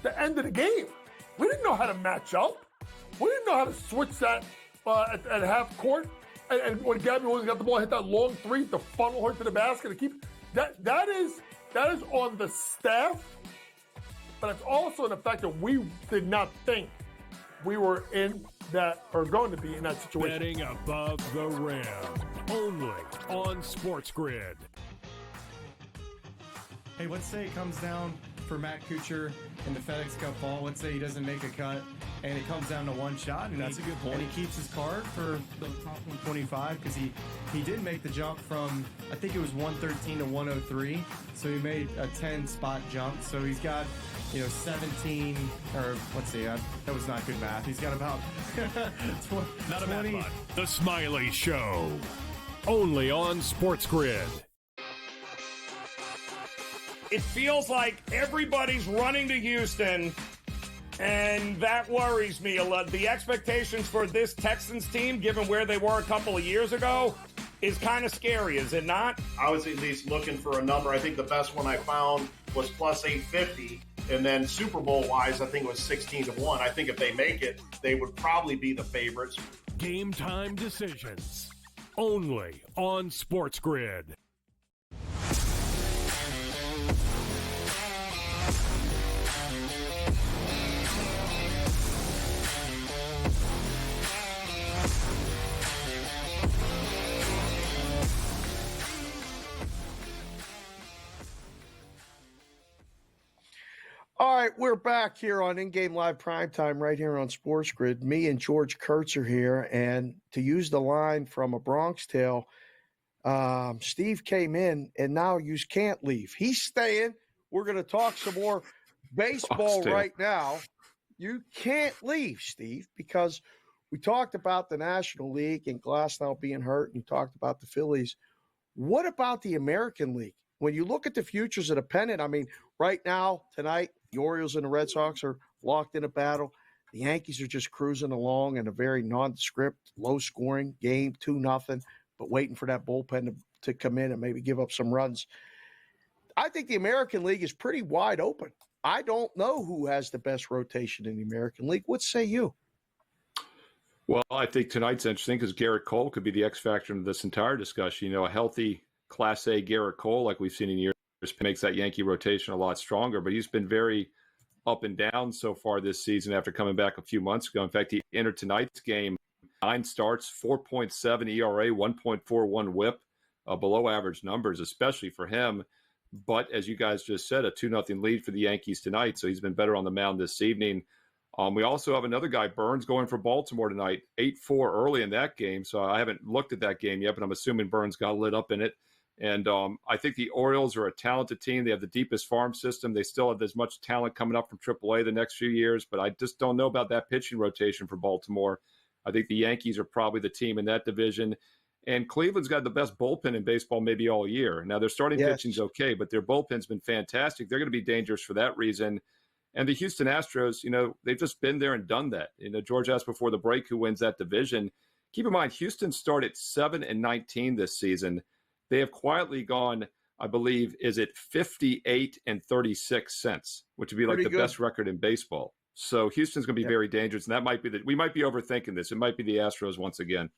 the end of the game. We didn't know how to match up. We didn't know how to switch that at half court. And when Gabby Williams got the ball, hit that long three to funnel her to the basket to keep that is on the staff, but it's also in the fact that we did not think we were in that or going to be in that situation. Betting above the rim, only on SportsGrid. Hey, let's say it comes down for Matt Kuchar in the FedEx Cup ball. Let's say he doesn't make a cut, and it comes down to one shot. And that's a good point. And he keeps his card for the top 125 because he did make the jump from, I think it was 113 to 103. So he made a 10-spot jump. So he's got, 17, or let's see, that was not good math. He's got about not a bad one. The Smiley Show, only on SportsGrid. It feels like everybody's running to Houston, and that worries me a lot. The expectations for this Texans team, given where they were a couple of years ago, is kind of scary, is it not? I was at least looking for a number. I think the best one I found was plus 850. And then Super Bowl-wise, I think it was 16-1. I think if they make it, they would probably be the favorites. Game time decisions, only on SportsGrid. All right, we're back here on InGame Live Primetime right here on SportsGrid. Me and George Kurtz are here, and to use the line from A Bronx Tale, Steve came in, and now you can't leave. He's staying. We're going to talk some more baseball right now. You can't leave, Steve, because we talked about the National League and Glasnow being hurt, and you talked about the Phillies. What about the American League? When you look at the futures of the pennant, I mean, right now, tonight, the Orioles and the Red Sox are locked in a battle. The Yankees are just cruising along in a very nondescript, low-scoring game, 2-0, but waiting for that bullpen to come in and maybe give up some runs. I think the American League is pretty wide open. I don't know who has the best rotation in the American League. What say you? Well, I think tonight's interesting because Garrett Cole could be the X factor in this entire discussion. A healthy Class A Garrett Cole, like we've seen in years, makes that Yankee rotation a lot stronger. But he's been very up and down so far this season after coming back a few months ago. In fact, he entered tonight's game 9 starts, 4.7 ERA, 1.41 WHIP, below average numbers, especially for him. But as you guys just said, a 2-0 lead for the Yankees tonight. So he's been better on the mound this evening. We also have another guy, Burns, going for Baltimore tonight, 8-4 early in that game. So I haven't looked at that game yet, but I'm assuming Burns got lit up in it. And I think the Orioles are a talented team. They have the deepest farm system. They still have as much talent coming up from AAA the next few years, but I just don't know about that pitching rotation for Baltimore. I think the Yankees are probably the team in that division. And Cleveland's got the best bullpen in baseball maybe all year. Now, their starting pitching's okay, but their bullpen's been fantastic. They're going to be dangerous for that reason. And the Houston Astros, they've just been there and done that. George asked before the break who wins that division. Keep in mind, Houston started 7-19 this season. They have quietly gone, I believe, is it 58-36 which would be like the best record in baseball. So Houston's going to be very dangerous, and that might be we might be overthinking this. It might be the Astros once again.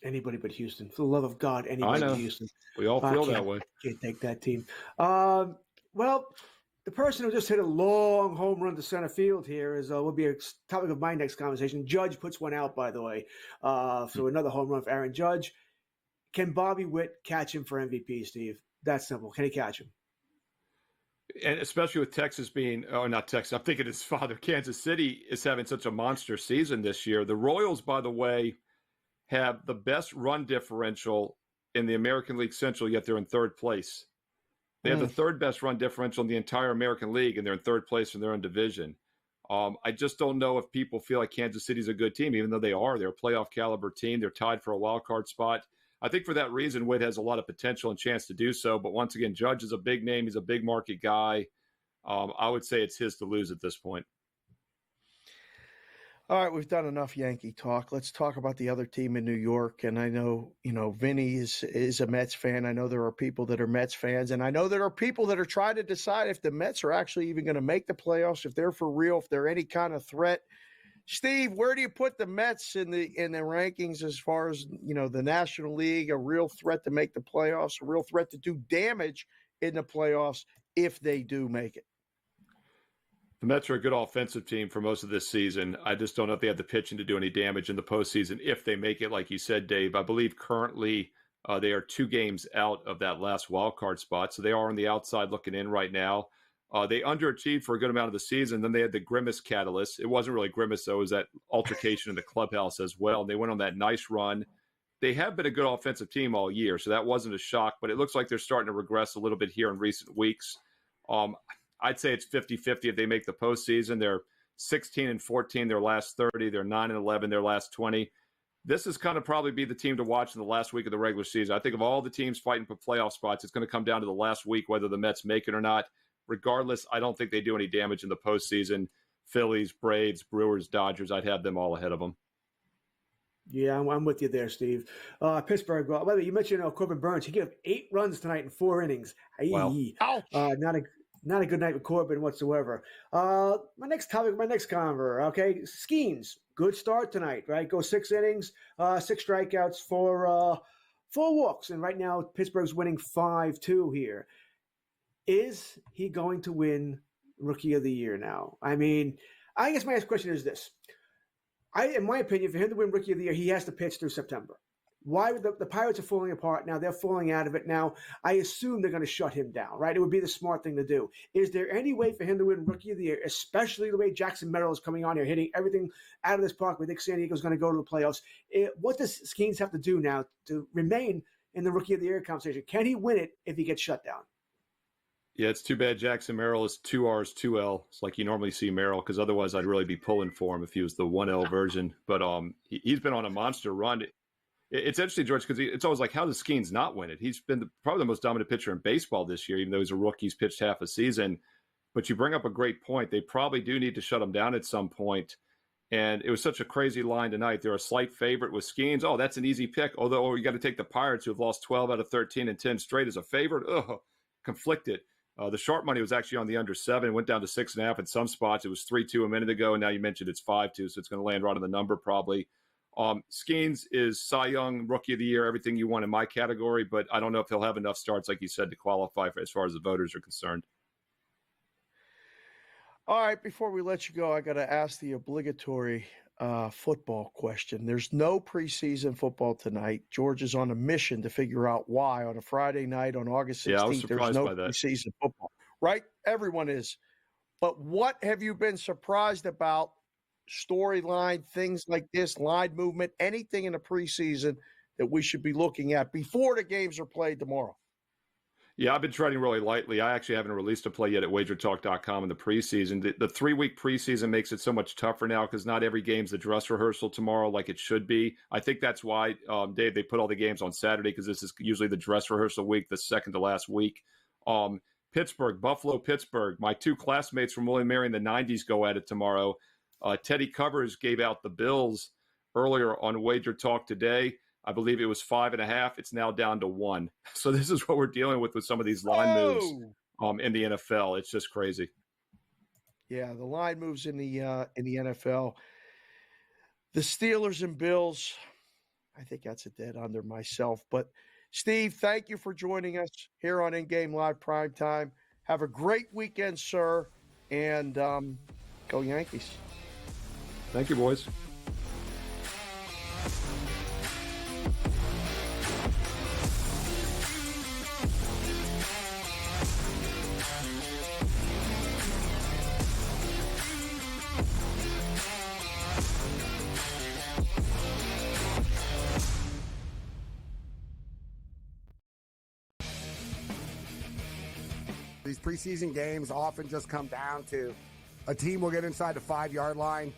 Anybody but Houston. For the love of God, anybody but Houston. We all feel that way. Can't take that team. Well, the person who just hit a long home run to center field here will be a topic of my next conversation. Judge puts one out, by the way. So another home run for Aaron Judge. Can Bobby Witt catch him for MVP, Steve? That's simple. Can he catch him? And especially with Texas being, not Texas, I'm thinking his father, Kansas City, is having such a monster season this year. The Royals, by the way, have the best run differential in the American League Central, yet they're in third place. They have the third best run differential in the entire American League, and they're in third place in their own division. I just don't know if people feel like Kansas City's a good team, even though they are. They're a playoff caliber team. They're tied for a wild card spot. I think for that reason, Witt has a lot of potential and chance to do so. But once again, Judge is a big name. He's a big market guy. I would say it's his to lose at this point. All right, we've done enough Yankee talk. Let's talk about the other team in New York. And I know, Vinny is a Mets fan. I know there are people that are Mets fans. And I know there are people that are trying to decide if the Mets are actually even going to make the playoffs, if they're for real, if they're any kind of threat. Steve, where do you put the Mets in the rankings as far as, the National League, a real threat to make the playoffs, a real threat to do damage in the playoffs if they do make it? The Mets are a good offensive team for most of this season. I just don't know if they have the pitching to do any damage in the postseason if they make it, like you said, Dave. I believe currently they are 2 games out of that last wild card spot, so they are on the outside looking in right now. They underachieved for a good amount of the season. Then they had the Grimace catalyst. It wasn't really Grimace, though. It was that altercation in the clubhouse as well. They went on that nice run. They have been a good offensive team all year, so that wasn't a shock. But it looks like they're starting to regress a little bit here in recent weeks. I'd say it's 50-50 if they make the postseason. They're 16-14 their last 30. They're 9-11 their last 20. This is kind of probably be the team to watch in the last week of the regular season. I think of all the teams fighting for playoff spots, it's going to come down to the last week, whether the Mets make it or not. Regardless, I don't think they do any damage in the postseason. Phillies, Braves, Brewers, Dodgers, I'd have them all ahead of them. Yeah, I'm with you there, Steve. Pittsburgh, by the way, you mentioned Corbin Burns. He gave 8 runs tonight in 4 innings. Wow. Not a good night with Corbin whatsoever. My next topic, my next conver, okay? Skeens, good start tonight, right? Go 6 innings, 6 strikeouts, 4 walks. And right now, Pittsburgh's winning 5-2 here. Is he going to win Rookie of the Year now? I mean, I guess my next question is this. In my opinion, for him to win Rookie of the Year, he has to pitch through September. Why would the Pirates are falling apart now? They're falling out of it now. I assume they're going to shut him down, right? It would be the smart thing to do. Is there any way for him to win Rookie of the Year, especially the way Jackson Merrill is coming on here, hitting everything out of this park? We think San Diego's going to go to the playoffs. What does Skeens have to do now to remain in the Rookie of the Year conversation? Can he win it if he gets shut down? Yeah, it's too bad Jackson Merrill is 2 R's, 2 L. It's like you normally see Merrill, because otherwise I'd really be pulling for him if he was the 1 L version. But he's been on a monster run. It's interesting, George, because it's always like, how does Skeens not win it? He's been probably the most dominant pitcher in baseball this year, even though he's a rookie. He's pitched half a season. But you bring up a great point. They probably do need to shut him down at some point. And it was such a crazy line tonight. They're a slight favorite with Skeens. Oh, that's an easy pick. Although you got to take the Pirates, who have lost 12 out of 13 and 10 straight as a favorite. Conflicted. The sharp money was actually on the under 7. It went down to 6.5 in some spots. It was 3-2 a minute ago, and now you mentioned it's 5-2, so it's going to land right on the number probably. Skeens is Cy Young, Rookie of the Year, everything you want in my category, but I don't know if he'll have enough starts, like you said, to qualify for as far as the voters are concerned. All right, before we let you go, I got to ask the obligatory football question. There's no preseason football tonight. George is on a mission to figure out why on a Friday night on August 16th. Yeah, I was surprised there's no by that. preseason football, right? Everyone is. But what have you been surprised about? Storyline, things like this, line movement, anything in the preseason that we should be looking at before the games are played tomorrow? Yeah, I've been treading really lightly. I actually haven't released a play yet at wagertalk.com in the preseason. The 3-week preseason makes it so much tougher now because not every game's a dress rehearsal tomorrow like it should be. I think that's why, Dave, they put all the games on Saturday because this is usually the dress rehearsal week, the second to last week. Pittsburgh, Buffalo, Pittsburgh. My 2 classmates from William Mary in the 90s go at it tomorrow. Teddy Covers gave out the Bills earlier on Wager Talk today. I believe it was 5.5. It's now down to 1. So this is what we're dealing with some of these line moves in the NFL. It's just crazy. Yeah, the line moves in the NFL. The Steelers and Bills, I think that's a dead under myself. But Steve, thank you for joining us here on InGame Live Primetime. Have a great weekend, sir, and go Yankees. Thank you, boys. These preseason games often just come down to a team will get inside the 5-yard line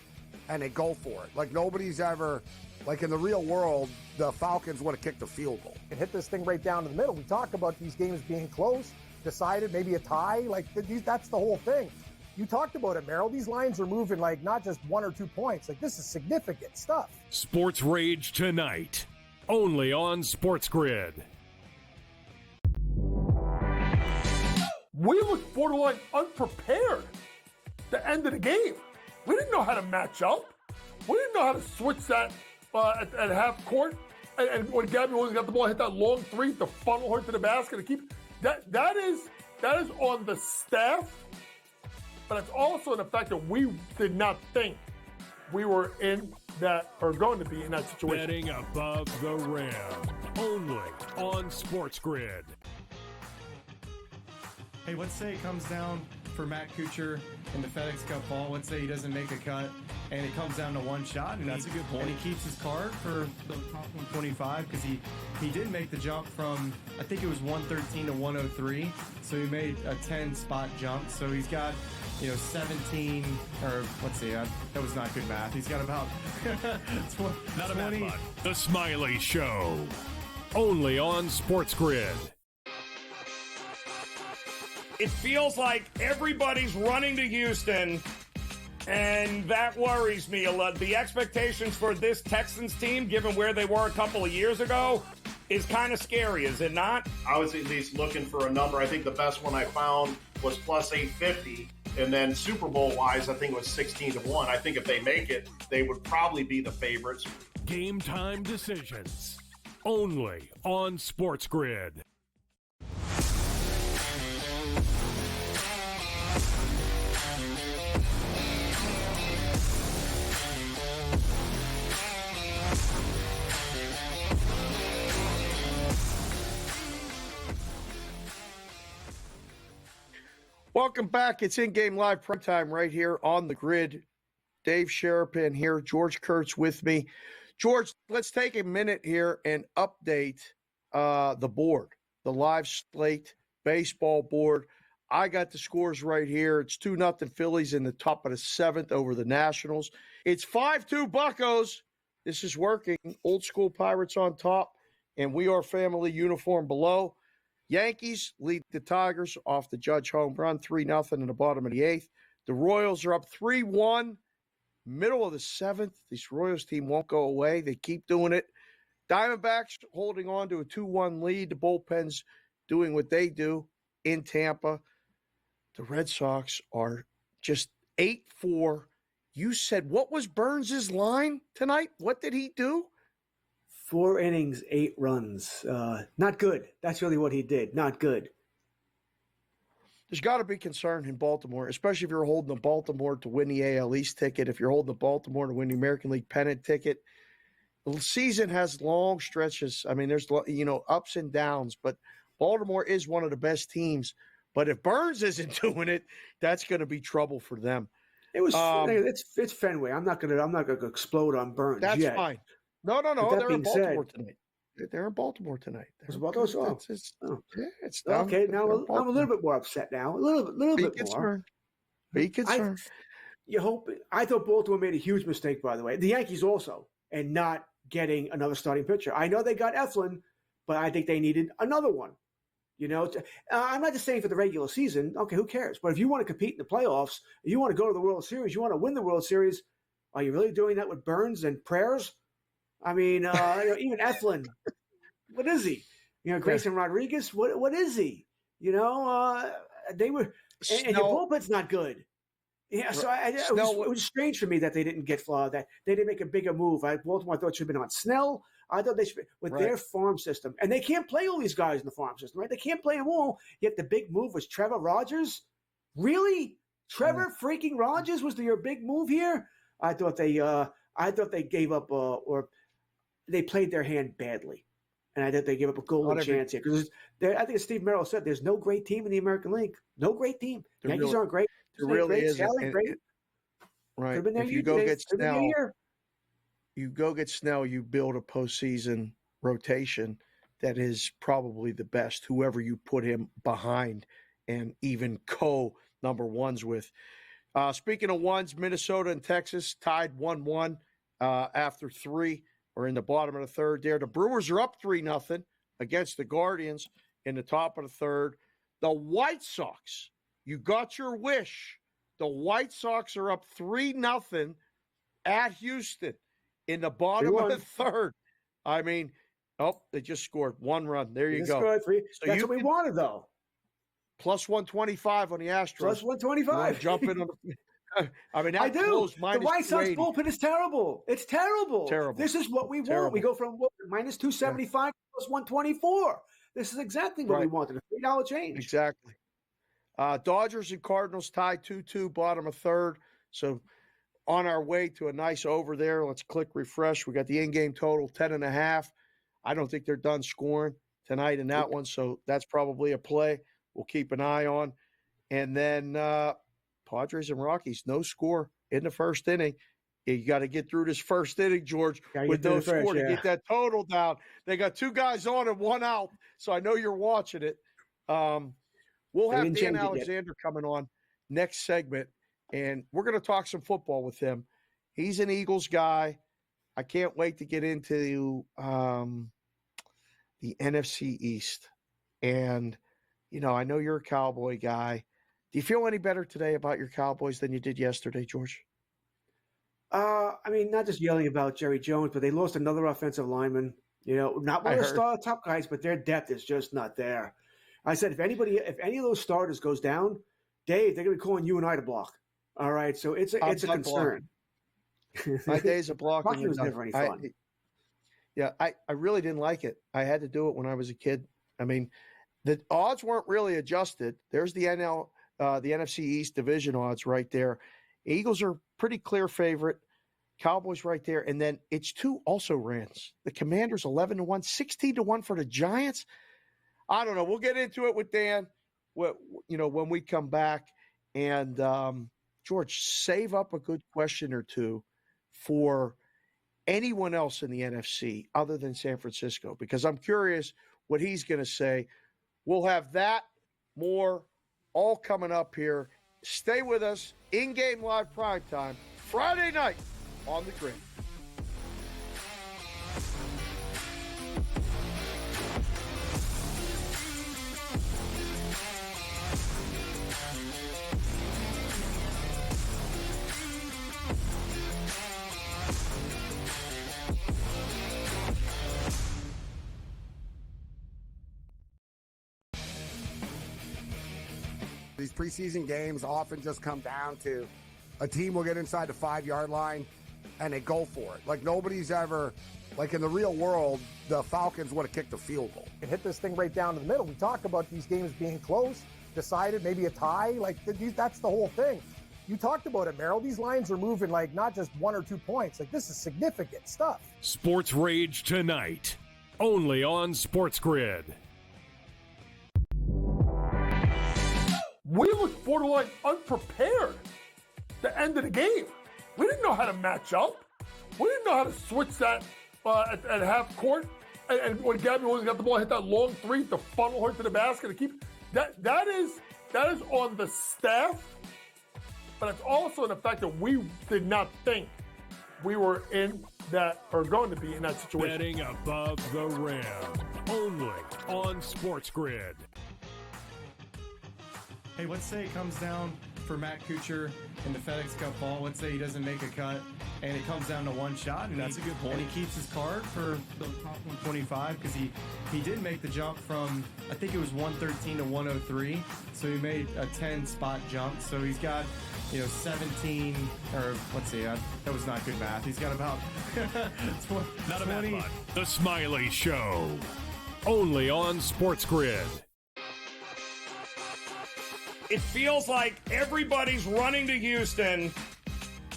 and they go for it. Like nobody's ever, like in the real world, the Falcons would have kicked a field goal. And hit this thing right down to the middle. We talk about these games being close, decided, maybe a tie. Like that's the whole thing. You talked about it, Merrill. These lines are moving like not just 1 or 2 points. Like this is significant stuff. Sports Rage tonight, only on SportsGrid. We looked borderline unprepared the end of the game. We didn't know how to match up. We didn't know how to switch that at half court. And when Gabby Williams got the ball, hit that long 3 to funnel her to the basket and keep that is on the staff, but it's also the fact that we did not think we were in that or going to be in that situation. Betting above the rim, only on SportsGrid. Hey, let's say it comes down for Matt Kuchar in the FedEx Cup ball. Let's say he doesn't make a cut, and it comes down to 1 shot. And that's a good point. And he keeps his card for the top 125 because he did make the jump from, I think it was 113 to 103. So he made a 10-spot jump. So he's got, 17, or let's see, that was not good math. He's got about Not a bad one. The Smiley Show, only on SportsGrid. It feels like everybody's running to Houston, and that worries me a lot. The expectations for this Texans team, given where they were a couple of years ago, is kind of scary, is it not? I was at least looking for a number. I think the best one I found was plus 850. And then Super Bowl-wise, I think it was 16-1. I think if they make it, they would probably be the favorites. Game time decisions, only on SportsGrid. Welcome back. It's InGame Live Primetime right here on the grid. Dave Sharapan here, George Kurtz with me. George, let's take a minute here and update the board, the live slate baseball board. I got the scores right here. It's 2-0 Phillies in the top of the 7th over the Nationals. It's 5-2 Buccos. This is working. Old school Pirates on top, and we are family uniform below. Yankees lead the Tigers off the Judge home run, 3-0 in the bottom of the 8th. The Royals are up 3-1, middle of the 7th. This Royals team won't go away. They keep doing it. Diamondbacks holding on to a 2-1 lead. The bullpen's doing what they do in Tampa. the Red Sox are just 8-4. You said, what was Burns' line tonight? What did he do? 4 innings, 8 runs. Not good. That's really what he did. Not good. There's got to be concern in Baltimore, especially if you're holding the Baltimore to win the AL East ticket, if you're holding the Baltimore to win the American League pennant ticket. The season has long stretches. I mean, there's, ups and downs, but Baltimore is one of the best teams. But if Burns isn't doing it, that's going to be trouble for them. It was it's Fenway. I'm not gonna explode on Burns. That's yet. fine. No. They're in Baltimore tonight. They're in Baltimore tonight. It's okay. Now I'm a little bit more upset now. A little bit more. Be concerned. I thought Baltimore made a huge mistake, by the way. The Yankees also, and not getting another starting pitcher. I know they got Eflin, but I think they needed another one. I'm not just saying for the regular season. Okay, who cares? But if you want to compete in the playoffs, you want to go to the World Series, you want to win the World Series, are you really doing that with Burns and prayers? I mean, even Eflin, what is he? Grayson Rodriguez, what is he? They were, and your bullpen's not good. Yeah, so it was strange for me that they didn't get that they didn't make a bigger move. Baltimore, I thought should have been on Snell. I thought they should with their farm system, and they can't play all these guys in the farm system, right? They can't play them all. Yet the big move was Trevor Rogers. Really, Trevor freaking Rogers was your big move here? I thought they gave up or they played their hand badly, and I thought they gave up a golden chance here because I think as Steve Merrill said, there's no great team in the American League. No great team. Yankees aren't great. There really isn't. Right. If you go get Snell, you build a postseason rotation that is probably the best, whoever you put him behind and even number ones with. Speaking of ones, Minnesota and Texas tied 1-1 after 3. We're in the bottom of the third there. The Brewers are up 3-0 against the Guardians in the top of the third. The White Sox, you got your wish. The White Sox are up 3-0 at Houston in the bottom of the third. I mean, they just scored 1 run. There you go. That's what we wanted, though. Plus 125 on the Astros. Plus 125. Jump in on the. I mean, I do. Close, the White Sox bullpen is terrible. It's terrible. Terrible. This is what we want. We go from minus 275 plus 124. This is exactly what we wanted. A $3 change. Exactly. Dodgers and Cardinals tied 2-2, bottom of third. So on our way to a nice over there. Let's click refresh. We got the in-game total 10.5. I don't think they're done scoring tonight in that one, so that's probably a play we'll keep an eye on. And then Padres and Rockies, no score in the first inning. You got to get through this first inning, George, with no score to get that total down. They got 2 guys on and 1 out, so I know you're watching it. We'll have Dan Alexander coming on next segment, and we're going to talk some football with him. He's an Eagles guy. I can't wait to get into the NFC East. And, I know you're a Cowboy guy. Do you feel any better today about your Cowboys than you did yesterday, George? I mean, not just yelling about Jerry Jones, but they lost another offensive lineman. Not one of the top guys, but their depth is just not there. I said, if any of those starters goes down, Dave, they're going to be calling you and I to block. All right, so it's a concern. My days of blocking was never any fun. I really didn't like it. I had to do it when I was a kid. I mean, the odds weren't really adjusted. There's the NFC East division odds right there. Eagles are pretty clear favorite. Cowboys right there. And then it's 2 also rans. The Commanders 11-1, 16-1 for the Giants. I don't know. We'll get into it with Dan, when we come back. And George, save up a good question or two for anyone else in the NFC other than San Francisco, because I'm curious what he's going to say. We'll have that, more, all coming up here. Stay with us. In-game live primetime, Friday night on the Grid. These preseason games often just come down to a team will get inside the 5-yard line and they go for it. Like nobody's ever, like in the real world, the Falcons would have kicked a field goal. And hit this thing right down to the middle. We talk about these games being close, decided, maybe a tie. Like that's the whole thing. You talked about it, Merrill. These lines are moving like not just 1 or 2 points. Like this is significant stuff. Sports Rage tonight, only on SportsGrid. We looked borderline unprepared the end of the game. We didn't know how to match up. We didn't know how to switch that at half court. And when Gabby Williams got the ball, hit that long three to funnel her to the basket to keep that is on the staff, but it's also the fact that we did not think we were in that or going to be in that situation. Betting above the rim, only on SportsGrid. Hey, let's say it comes down for Matt Kuchar in the FedEx Cup ball. Let's say he doesn't make a cut, and it comes down to one shot. And that's a good point. And he keeps his card for the top 125 because he did make the jump from, I think it was 113 to 103. So he made a 10-spot jump. So he's got, 17, or let's see, that was not good math. He's got about 20. Not a math bot. The Smiley Show, only on SportsGrid. It feels like everybody's running to Houston,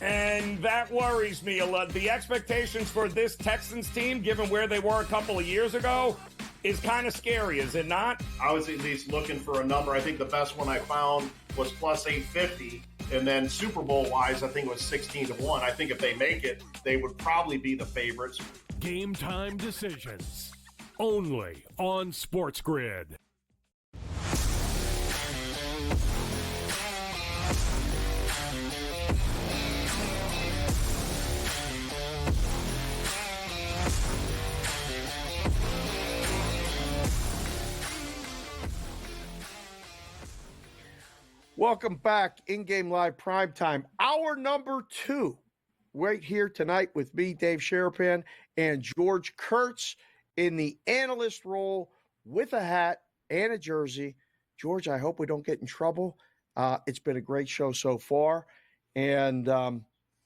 and that worries me a lot. The expectations for this Texans team, given where they were a couple of years ago, is kind of scary, is it not? I was at least looking for a number. I think the best one I found was plus 850. And then Super Bowl-wise, I think it was 16-1. I think if they make it, they would probably be the favorites. Game time decisions, only on SportsGrid. Welcome back, InGame Live Primetime. Hour number 2, right here tonight with me, Dave Sharapan, and George Kurtz in the analyst role with a hat and a jersey. George, I hope we don't get in trouble. It's been a great show so far, and the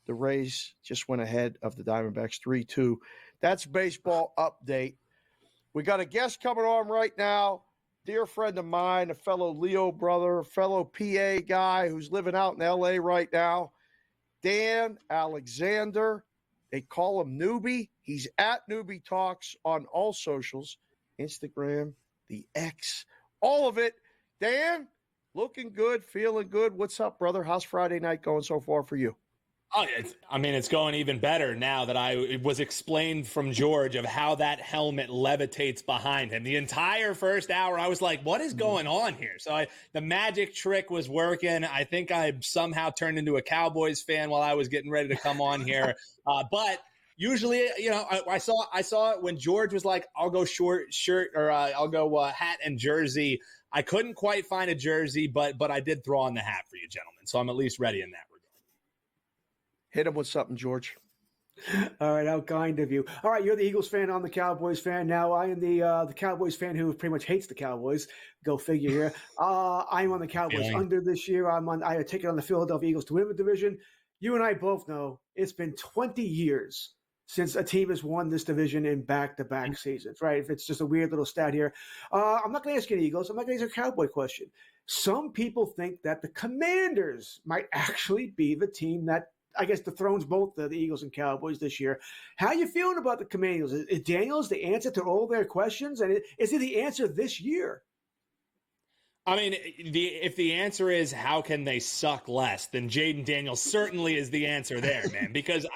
Rays just went ahead of the Diamondbacks 3-2. That's baseball update. We got a guest coming on right now. Dear friend of mine, a fellow Leo brother, a fellow PA guy who's living out in L.A. right now, Dan Alexander. They call him Newbie. He's at Newbie Talks on all socials, Instagram, the X, all of it. Dan, looking good, feeling good. What's up, brother? How's Friday night going so far for you? Oh, it's going even better now that it was explained from George of how that helmet levitates behind him. The entire first hour, I was like, what is going on here? So the magic trick was working. I think I somehow turned into a Cowboys fan while I was getting ready to come on here. But usually, I saw it when George was like, I'll go short shirt or I'll go hat and jersey. I couldn't quite find a jersey, but I did throw on the hat for you, gentlemen. So I'm at least ready in that regard. Hit him with something, George. All right, how kind of you. All right, you're the Eagles fan. I'm the Cowboys fan. Now I am the Cowboys fan who pretty much hates the Cowboys. Go figure here. I'm on the Cowboys under this year. I had taken on the Philadelphia Eagles to win the division. You and I both know it's been 20 years since a team has won this division in back-to-back seasons, right? If it's just a weird little stat here. I'm not going to ask you the Eagles. I'm not going to ask you a Cowboy question. Some people think that the Commanders might actually be the team that I guess dethrones both the Eagles and Cowboys this year. How are you feeling about the Commanders? Is Daniels the answer to all their questions? And is he the answer this year? I mean, if the answer is how can they suck less, then Jaden Daniels certainly is the answer there, man. Because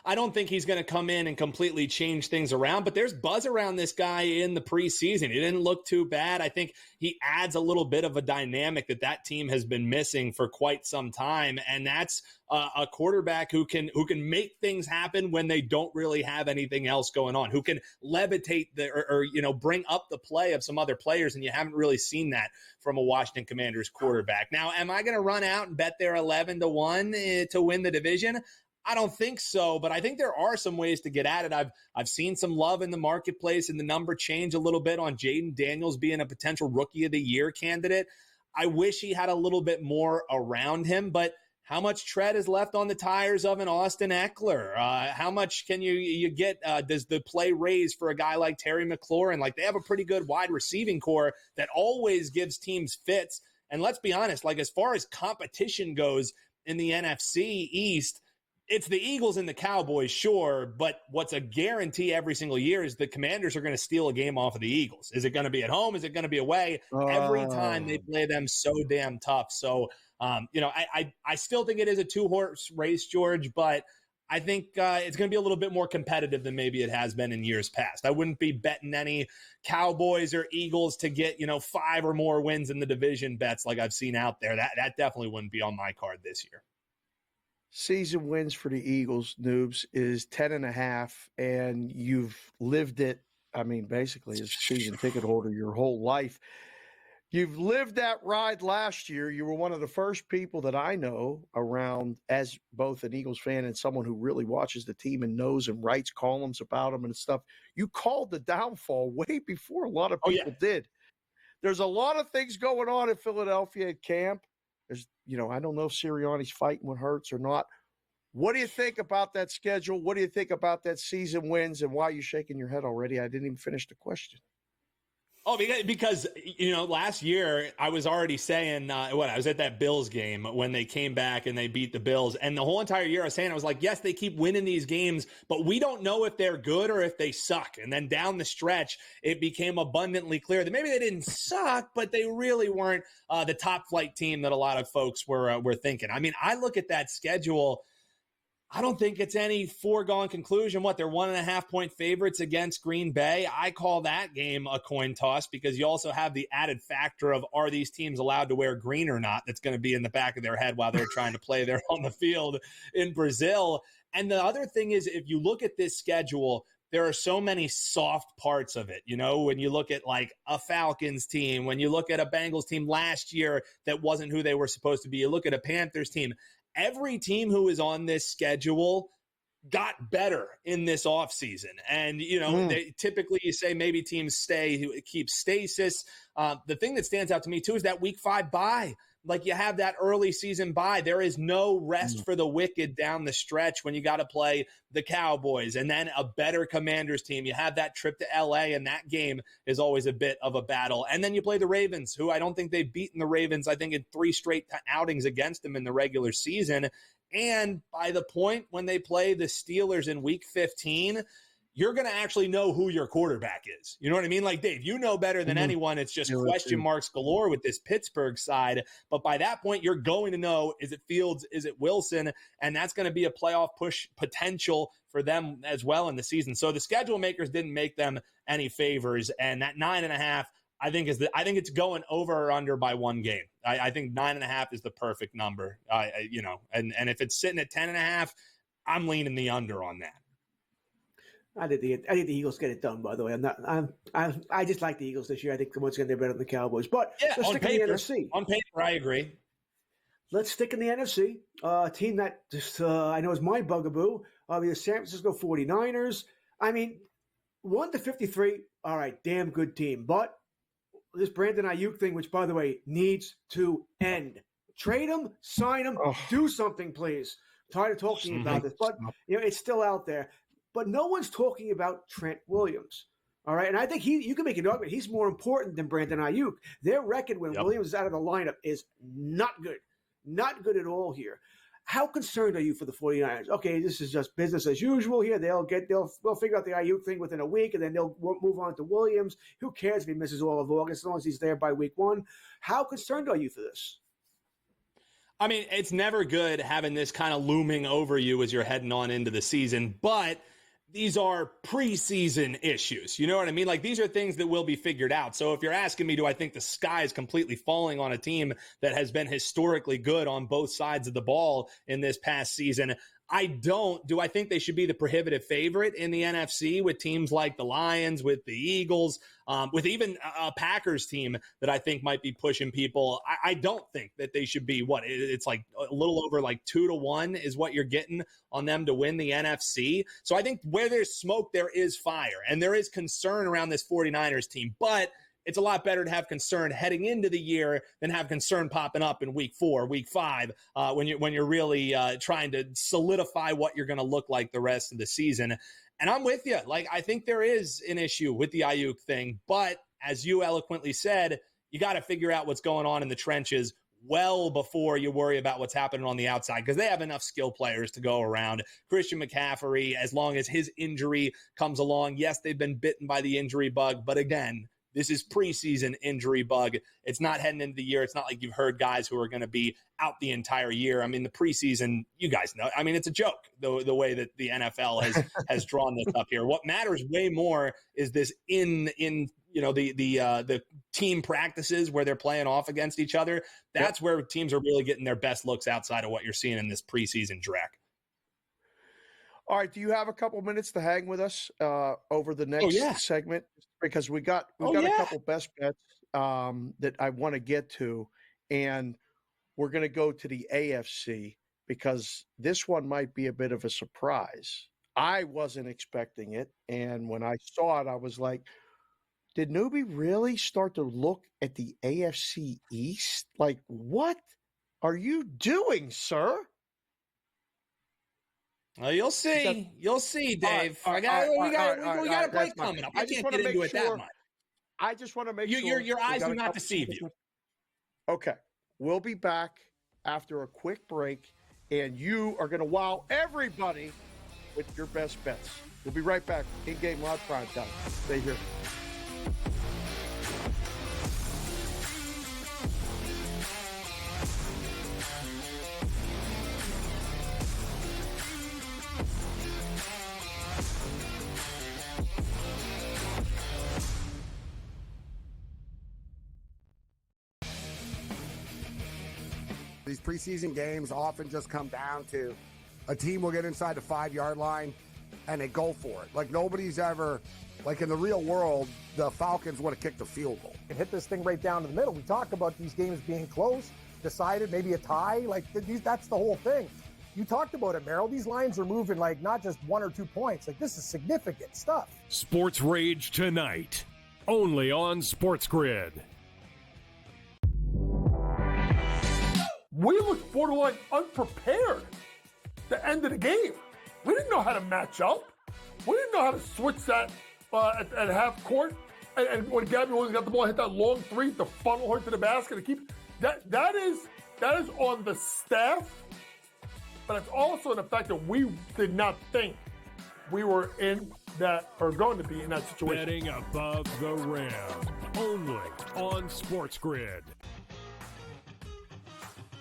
I don't think he's going to come in and completely change things around, but there's buzz around this guy in the preseason. He didn't look too bad. I think he adds a little bit of a dynamic that team has been missing for quite some time, and that's a quarterback who can make things happen when they don't really have anything else going on, who can levitate or bring up the play of some other players, and you haven't really seen that from a Washington Commanders quarterback. Now, am I going to run out and bet they're 11-1 to win the division? I don't think so, but I think there are some ways to get at it. I've seen some love in the marketplace and the number change a little bit on Jaden Daniels being a potential Rookie of the Year candidate. I wish he had a little bit more around him, but how much tread is left on the tires of an Austin Eckler? How much can you get? Does the play raise for a guy like Terry McLaurin? Like, they have a pretty good wide receiving core that always gives teams fits. And let's be honest, like, as far as competition goes in the NFC East, it's the Eagles and the Cowboys, sure, but what's a guarantee every single year is the Commanders are going to steal a game off of the Eagles. Is it going to be at home? Is it going to be away? Every time they play them so damn tough. So, I still think it is a two-horse race, George, but I think it's going to be a little bit more competitive than maybe it has been in years past. I wouldn't be betting any Cowboys or Eagles to get, 5 or more wins in the division bets like I've seen out there. That definitely wouldn't be on my card this year. Season wins for the Eagles, noobs, is 10.5, and you've lived it. I mean, basically, as a season ticket holder your whole life. You've lived that ride last year. You were one of the first people that I know around, as both an Eagles fan and someone who really watches the team and knows and writes columns about them and stuff. You called the downfall way before a lot of people did. There's a lot of things going on in Philadelphia at camp. There's, I don't know if Sirianni's fighting with Hurts or not. What do you think about that schedule? What do you think about that season wins? And why are you shaking your head already? I didn't even finish the question. Oh, because last year I was already saying, I was at that Bills game when they came back and they beat the Bills. And the whole entire year I was saying, I was like, yes, they keep winning these games, but we don't know if they're good or if they suck. And then down the stretch, it became abundantly clear that maybe they didn't suck, but they really weren't the top flight team that a lot of folks were thinking. I mean, I look at that schedule. I don't think it's any foregone conclusion. They're 1.5-point favorites against Green Bay. I call that game a coin toss because you also have the added factor of, are these teams allowed to wear green or not? That's going to be in the back of their head while they're trying to play there on the field in Brazil. And the other thing is, if you look at this schedule, there are so many soft parts of it. When you look at like a Falcons team, when you look at a Bengals team last year that wasn't who they were supposed to be, you look at a Panthers team. Every team who is on this schedule got better in this offseason. And, they typically, you say maybe teams keep stasis. The thing that stands out to me too is that week 5 bye. Like, you have that early season bye. There is no rest for the wicked down the stretch when you got to play the Cowboys and then a better Commanders team. You have that trip to LA, and that game is always a bit of a battle. And then you play the Ravens, who I don't think they've beaten the Ravens, I think, in 3 straight outings against them in the regular season. And by the point when they play the Steelers in week 15, you're going to actually know who your quarterback is. You know what I mean? Like, Dave, you know better than anyone. It's just question marks galore with this Pittsburgh side. But by that point, you're going to know, is it Fields? Is it Wilson? And that's going to be a playoff push potential for them as well in the season. So the schedule makers didn't make them any favors. And that 9.5, I think it's going over or under by 1 game. I think 9.5 is the perfect number. And if it's sitting at 10.5, I'm leaning the under on that. I think the Eagles get it done. By the way, I just like the Eagles this year. I think once again they're better than the Cowboys. But let's stick in the NFC. On paper, I agree. Let's stick in the NFC. A team that just I know is my bugaboo. The San Francisco 49ers. I mean, 1-53. All right, damn good team. But this Brandon Ayuk thing, which by the way needs to end. Trade him, sign him, do something, please. I'm tired of talking about this, but it's still out there. But no one's talking about Trent Williams. All right. And I think you can make an argument. He's more important than Brandon Ayuk. Their record when Williams is out of the lineup is not good. Not good at all here. How concerned are you for the 49ers? Okay, this is just business as usual here. They'll figure out the Ayuk thing within a week, and then they'll move on to Williams. Who cares if he misses all of August as long as he's there by week 1? How concerned are you for this? I mean, it's never good having this kind of looming over you as you're heading on into the season, but these are preseason issues. You know what I mean? Like, these are things that will be figured out. So if you're asking me, do I think the sky is completely falling on a team that has been historically good on both sides of the ball in this past season? I don't. Do I think they should be the prohibitive favorite in the NFC with teams like the Lions, with the Eagles, with even a Packers team that I think might be pushing people? I don't think that they should be it's like a little over like 2-1 is what you're getting on them to win the NFC. So I think where there's smoke, there is fire, and there is concern around this 49ers team. But it's a lot better to have concern heading into the year than have concern popping up in week 4, week 5, when you're really trying to solidify what you're going to look like the rest of the season. And I'm with you. Like, I think there is an issue with the Ayuk thing, but as you eloquently said, you got to figure out what's going on in the trenches well before you worry about what's happening on the outside, because they have enough skill players to go around. Christian McCaffrey, as long as his injury comes along, yes, they've been bitten by the injury bug, but again, this is preseason injury bug. It's not heading into the year. It's not like you've heard guys who are going to be out the entire year. I mean, the preseason, you guys know. I mean, it's a joke, the way that the NFL has drawn this up here. What matters way more is this in the team practices where they're playing off against each other. That's where teams are really getting their best looks outside of what you're seeing in this preseason draft. All right, do you have a couple minutes to hang with us over the next segment? Because we got a couple best bets that I want to get to, and we're going to go to the AFC because this one might be a bit of a surprise. I wasn't expecting it, and when I saw it, I was like, did Newbie really start to look at the AFC East? Like, what are you doing, sir? Well, you'll see. You'll see, Dave. We got a break coming up. I can't get into it that much. I just want to make sure your eyes do not deceive you. Okay. We'll be back after a quick break, and you are going to wow everybody with your best bets. We'll be right back. In-game live prime time. Stay here. These preseason games often just come down to a team will get inside the 5-yard line and they go for it. Like nobody's ever, like in the real world, the Falcons would have kicked a field goal. And hit this thing right down to the middle. We talk about these games being close, decided, maybe a tie. Like that's the whole thing. You talked about it, Merrill. These lines are moving like not just 1 or 2 points. Like this is significant stuff. Sports Rage tonight, only on SportsGrid. We looked borderline unprepared to end of the game. We didn't know how to match up. We didn't know how to switch that at half court. And when Gabby Williams got the ball, hit that long three to funnel her to the basket to keep that is on the staff, but it's also in the fact that we did not think we were in that or going to be in that situation. Betting above the rim, only on SportsGrid.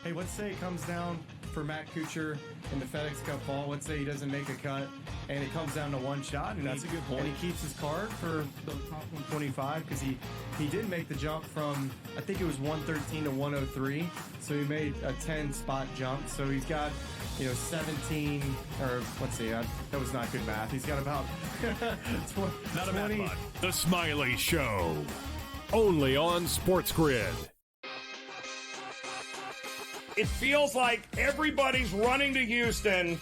Hey, let's say it comes down for Matt Kuchar in the FedEx Cup fall. Let's say he doesn't make a cut, and it comes down to one shot. And that's a good point. And he keeps his card for the top 125 because he did make the jump from, I think it was 113 to 103. So he made a 10-spot jump. So he's got, 17, or let's see, that was not good math. He's got about 20. Not a math bot. The Smiley Show, only on SportsGrid. It feels like everybody's running to Houston,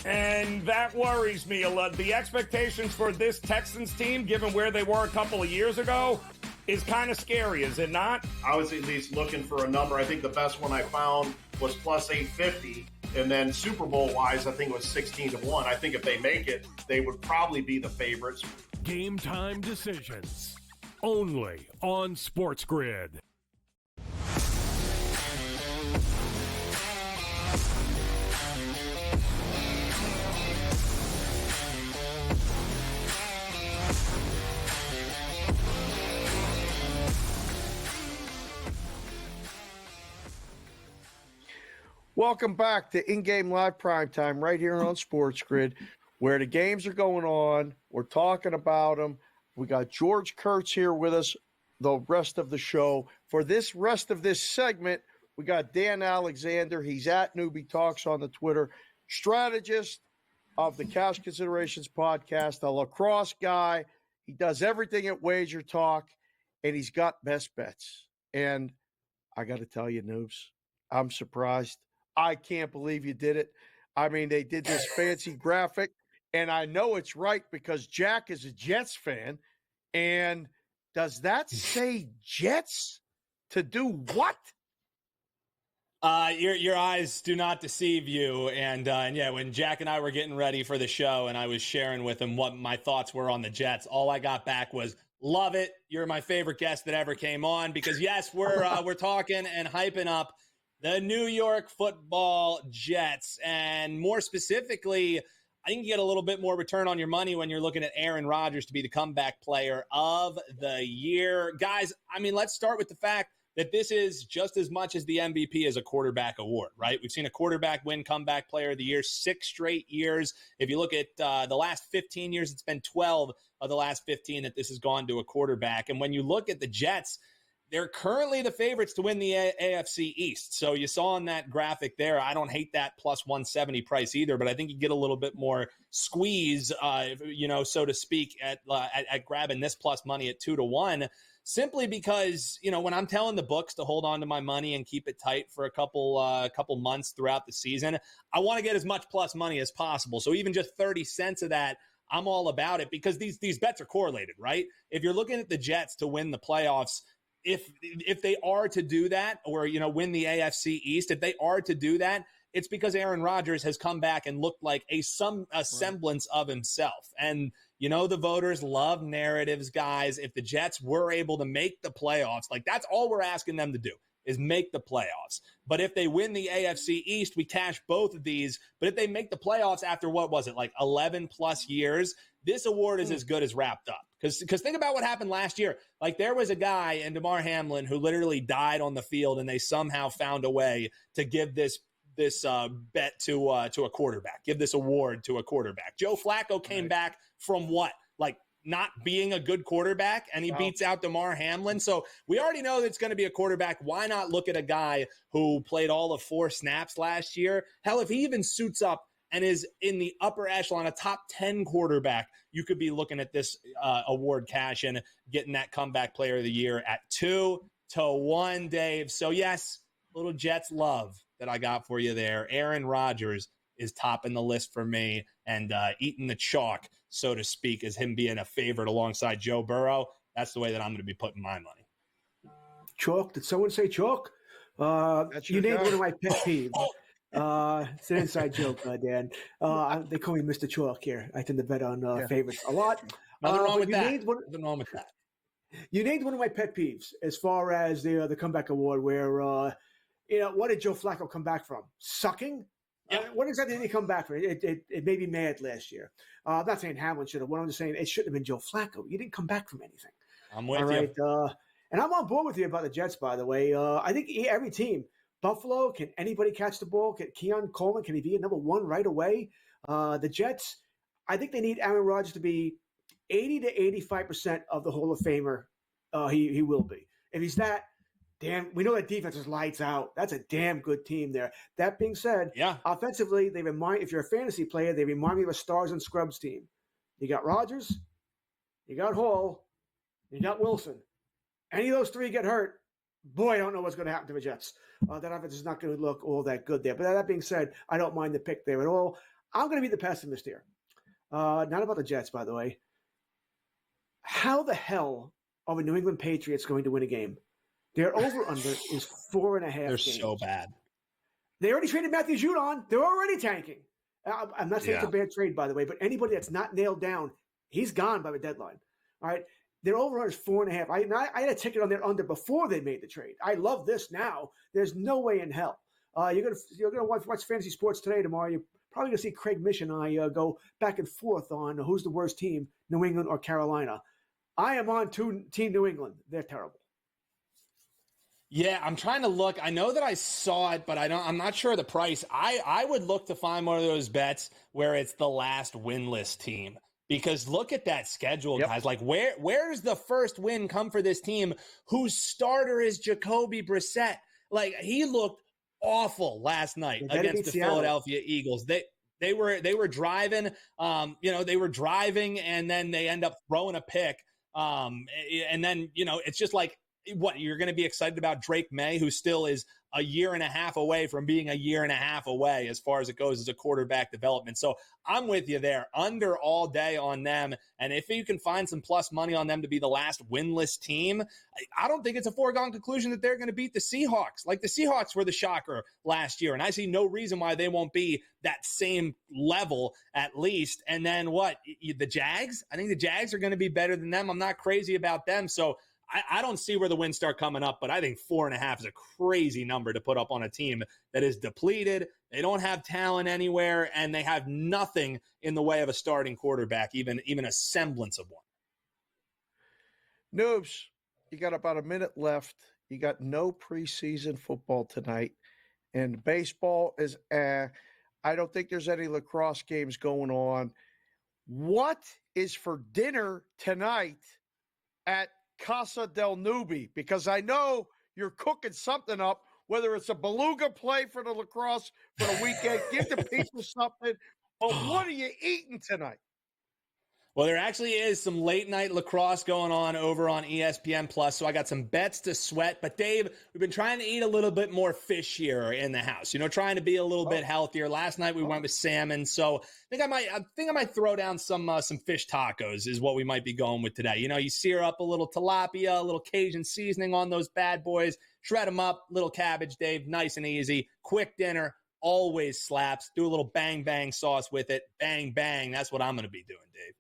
and that worries me a lot. The expectations for this Texans team, given where they were a couple of years ago, is kind of scary, is it not? I was at least looking for a number. I think the best one I found was plus 850. And then Super Bowl-wise, I think it was 16-1. I think if they make it, they would probably be the favorites. Game time decisions, only on SportsGrid. Welcome back to In-Game Live Prime Time right here on SportsGrid, where the games are going on. We're talking about them. We got George Kurtz here with us the rest of the show. For this rest of this segment, we got Dan Alexander. He's at Newbie Talks on the Twitter, strategist of the Cash Considerations podcast, a lacrosse guy. He does everything at Wager Talk, and he's got best bets. And I got to tell you, Noobs, I'm surprised. I can't believe you did it. I mean, they did this fancy graphic, and I know it's right because Jack is a Jets fan, and Does that say Jets to do what? Your eyes do not deceive you. And yeah, when Jack and I were getting ready for the show and I was sharing with him what my thoughts were on the Jets, all I got back was, love it. You're my favorite guest that ever came on, because yes, we're talking and hyping up the New York Football Jets. And more specifically, I think you get a little bit more return on your money when you're looking at Aaron Rodgers to be the comeback player of the year. Guys, I mean, let's start with the fact that this is just as much as the MVP as a quarterback award, right? We've seen a quarterback win comeback player of the year 6 straight years. If you look at the last 15 years, it's been 12 of the last 15 that this has gone to a quarterback. And when you look at the Jets, they're currently the favorites to win the AFC East. So you saw in that graphic there, I don't hate that plus 170 price either, but I think you get a little bit more squeeze, so to speak, at grabbing this plus money at 2-1. Simply because, when I'm telling the books to hold on to my money and keep it tight for a couple months throughout the season, I want to get as much plus money as possible. So even just 30 cents of that, I'm all about it, because these bets are correlated, right? If you're looking at the Jets to win the playoffs, if they are to do that, or, win the AFC East, if they are to do that, it's because Aaron Rodgers has come back and looked like a semblance of himself. And, the voters love narratives, guys. If the Jets were able to make the playoffs, that's all we're asking them to do, is make the playoffs. But if they win the AFC East, we cash both of these. But if they make the playoffs after, 11 plus years, this award is as good as wrapped up. Because think about what happened last year. There was a guy in DeMar Hamlin who literally died on the field, and they somehow found a way to give this bet to a quarterback, give this award to a quarterback. Joe Flacco came back from what? Not being a good quarterback, and he beats out DeMar Hamlin. So we already know that it's going to be a quarterback. Why not look at a guy who played all of 4 snaps last year? Hell, if he even suits up and is in the upper echelon, a top 10 quarterback, you could be looking at this award cash in, getting that comeback player of the year at 2-1, Dave. So yes, little Jets love that I got for you there. Aaron Rodgers is topping the list for me, and eating the chalk, so to speak, as him being a favorite alongside Joe Burrow. That's the way that I'm going to be putting my money. Chalk? Did someone say chalk? You named one of my pet peeves. It's an inside joke, Dan. They call me Mr. Chalk here. I tend to bet on favorites a lot. Nothing wrong with that. You named one of my pet peeves as far as the comeback award, where what did Joe Flacco come back from? Sucking? Yeah. What exactly did he come back from? It made me mad last year. I'm not saying Hamlin should have won. I'm just saying it shouldn't have been Joe Flacco. You didn't come back from anything. I'm with you. And I'm on board with you about the Jets, by the way. I think every team, Buffalo, can anybody catch the ball? Can Keon Coleman, can he be a number 1 right away? The Jets, I think they need Aaron Rodgers to be 80 to 85% of the Hall of Famer. He will be. If he's that, damn, we know that defense is lights out. That's a damn good team there. That being said, offensively, if you're a fantasy player, they remind me of a Stars and Scrubs team. You got Rodgers, you got Hall, you got Wilson. Any of those 3 get hurt, boy, I don't know what's going to happen to the Jets. That offense is not going to look all that good there. But that being said, I don't mind the pick there at all. I'm going to be the pessimist here. Not about the Jets, by the way. How the hell are the New England Patriots going to win a game? Their over-under is 4.5 They're games. so bad. They already traded Matthew Judon. They're already tanking. I'm not saying it's a bad trade, by the way, but anybody that's not nailed down, he's gone by the deadline. All right? Their over-under is 4.5. I had a ticket on their under before they made the trade. I love this now. There's no way in hell. You're gonna watch fantasy sports today, tomorrow. You're probably gonna see Craig Mish and I go back and forth on who's the worst team, New England or Carolina. I am on Team New England. They're terrible. Yeah, I'm trying to look. I know that I saw it, but I'm not sure of the price. I would look to find one of those bets where it's the last winless team. Because look at that schedule, guys. Where's the first win come for this team whose starter is Jacoby Brissett? He looked awful last night against the Philadelphia Eagles. They were driving, they were driving, and then they end up throwing a pick. And then, it's just what you're going to be excited about Drake May, who still is a year and a half away from being a year and a half away as far as it goes as a quarterback development. So I'm with you there. Under all day on them. And if you can find some plus money on them to be the last winless team, I don't think it's a foregone conclusion that they're going to beat the Seahawks. Like the Seahawks were the shocker last year. And I see no reason why they won't be that same level at least. And then what? The Jags? I think the Jags are going to be better than them. I'm not crazy about them. So I don't see where the wins start coming up, but I think 4.5 is a crazy number to put up on a team that is depleted. They don't have talent anywhere, and they have nothing in the way of a starting quarterback, even a semblance of one. Noobs, you got about a minute left. You got no preseason football tonight, and baseball is I don't think there's any lacrosse games going on. What is for dinner tonight at Casa del Nubi? Because I know you're cooking something up, whether it's a beluga play for the lacrosse for the weekend. Give the people something. But what are you eating tonight? Well, there actually is some late night lacrosse going on over on ESPN Plus. So I got some bets to sweat. But Dave, we've been trying to eat a little bit more fish here in the house, trying to be a little bit healthier. Last night we went with salmon. So I think I might throw down some fish tacos is what we might be going with today. You sear up a little tilapia, a little Cajun seasoning on those bad boys, shred them up, little cabbage, Dave, nice and easy. Quick dinner, always slaps. Do a little bang bang sauce with it. Bang bang. That's what I'm going to be doing, Dave.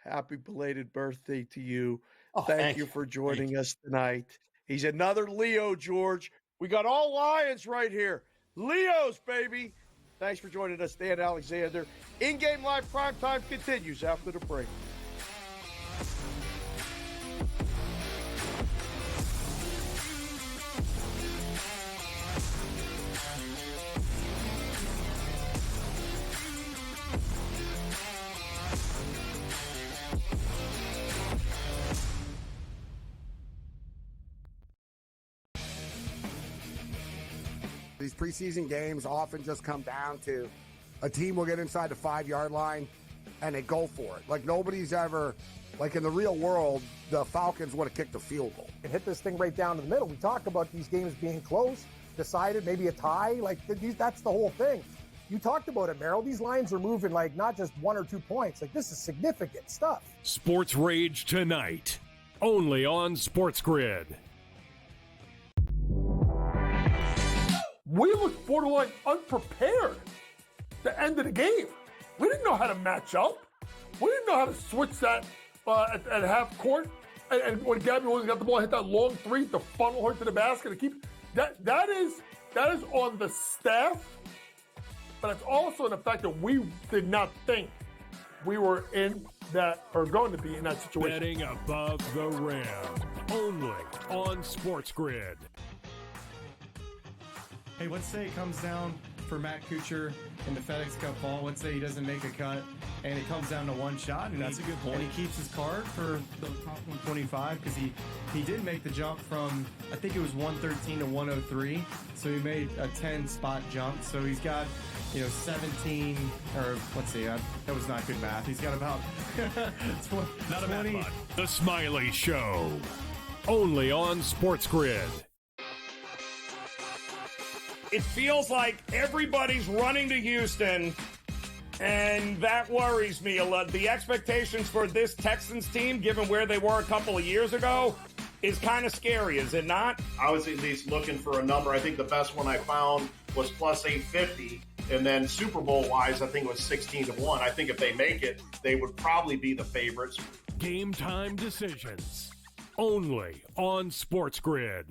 Happy belated birthday to you. Oh, thank you for joining us tonight. He's another Leo, George. We got all Lions right here. Leos, baby. Thanks for joining us, Dan Alexander. In-game live primetime continues after the break. These preseason games often just come down to a team will get inside the 5-yard line and they go for it. Like nobody's ever, like in the real world, the Falcons would have kicked a field goal. And hit this thing right down to the middle. We talk about these games being close, decided, maybe a tie. That's the whole thing. You talked about it, Merrill. These lines are moving like not just 1 or 2 points. Like this is significant stuff. Sports Rage tonight, only on SportsGrid. We looked borderline unprepared the end of the game. We didn't know how to match up. We didn't know how to switch that at half court. And when Gabby Williams got the ball, hit that long three to funnel her to the basket to keep that is on the staff, but it's also in the fact that we did not think we were in that or going to be in that situation. Betting above the rim, only on SportsGrid. Hey, let's say it comes down for Matt Kuchar in the FedEx Cup ball. Let's say he doesn't make a cut, and it comes down to one shot. And that's a good point. And he keeps his card for the top 125 because he did make the jump from, I think it was 113 to 103. So he made a 10-spot jump. So he's got, 17, or let's see, that was not good math. He's got about Not a math bot. The Smiley Show, only on SportsGrid. It feels like everybody's running to Houston, and that worries me a lot. The expectations for this Texans team, given where they were a couple of years ago, is kind of scary, is it not? I was at least looking for a number. I think the best one I found was plus 850. And then Super Bowl-wise, I think it was 16-1. I think if they make it, they would probably be the favorites. Game time decisions, only on SportsGrid.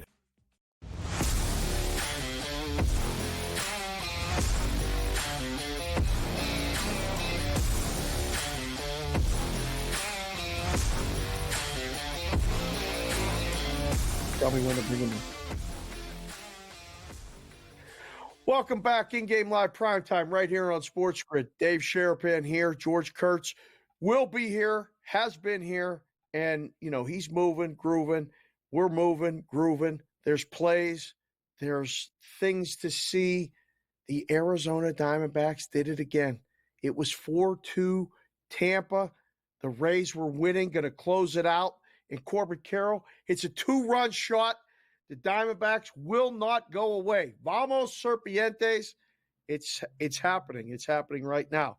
Probably want to bring him in. Welcome back, In-Game Live Primetime, right here on SportsGrid. Dave Sharapan here. George Kurtz will be here, has been here, and, he's moving, grooving. We're moving, grooving. There's plays. There's things to see. The Arizona Diamondbacks did it again. It was 4-2 Tampa. The Rays were winning, going to close it out. And Corbin Carroll hits a 2-run shot The Diamondbacks will not go away. Vamos Serpientes. It's happening. It's happening right now.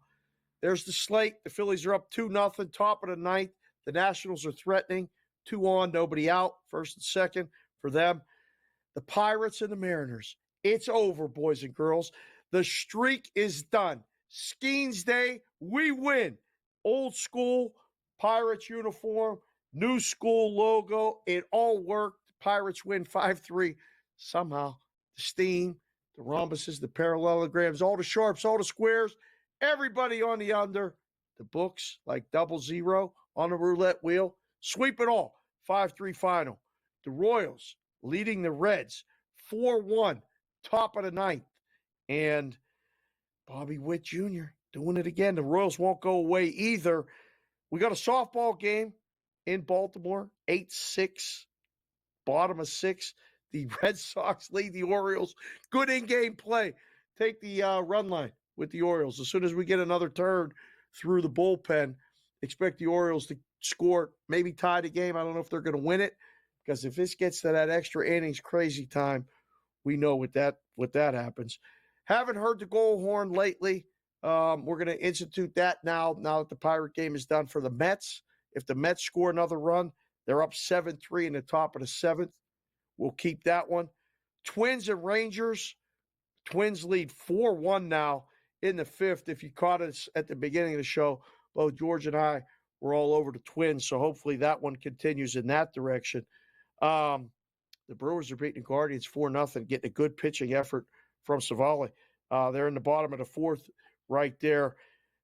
There's the slate. The Phillies are up 2-0, top of the ninth. The Nationals are threatening. 2 on, nobody out. First and second for them. The Pirates and the Mariners. It's over, boys and girls. The streak is done. Skeens Day, we win. Old school Pirates uniform, new school logo. It all worked. Pirates win 5-3. Somehow, the steam, the rhombuses, the parallelograms, all the sharps, all the squares, everybody on the under. The books like 0-0 on the roulette wheel. Sweep it all. 5-3 final. The Royals leading the Reds 4-1, top of the ninth. And Bobby Witt Jr. doing it again. The Royals won't go away either. We got a softball game in Baltimore, 8-6, bottom of 6. The Red Sox lead the Orioles. Good in-game play. Take the run line with the Orioles. As soon as we get another turn through the bullpen, expect the Orioles to score, maybe tie the game. I don't know if they're going to win it, because if this gets to that extra innings crazy time, we know what that happens. Haven't heard the goal horn lately. We're going to institute that now that the Pirate game is done for the Mets. If the Mets score another run, they're up 7-3 in the top of the seventh. We'll keep that one. Twins and Rangers. Twins lead 4-1 now in the fifth. If you caught us at the beginning of the show, both George and I were all over the Twins, so hopefully that one continues in that direction. The Brewers are beating the Guardians 4-0, getting a good pitching effort from Savali. They're in the bottom of the fourth right there.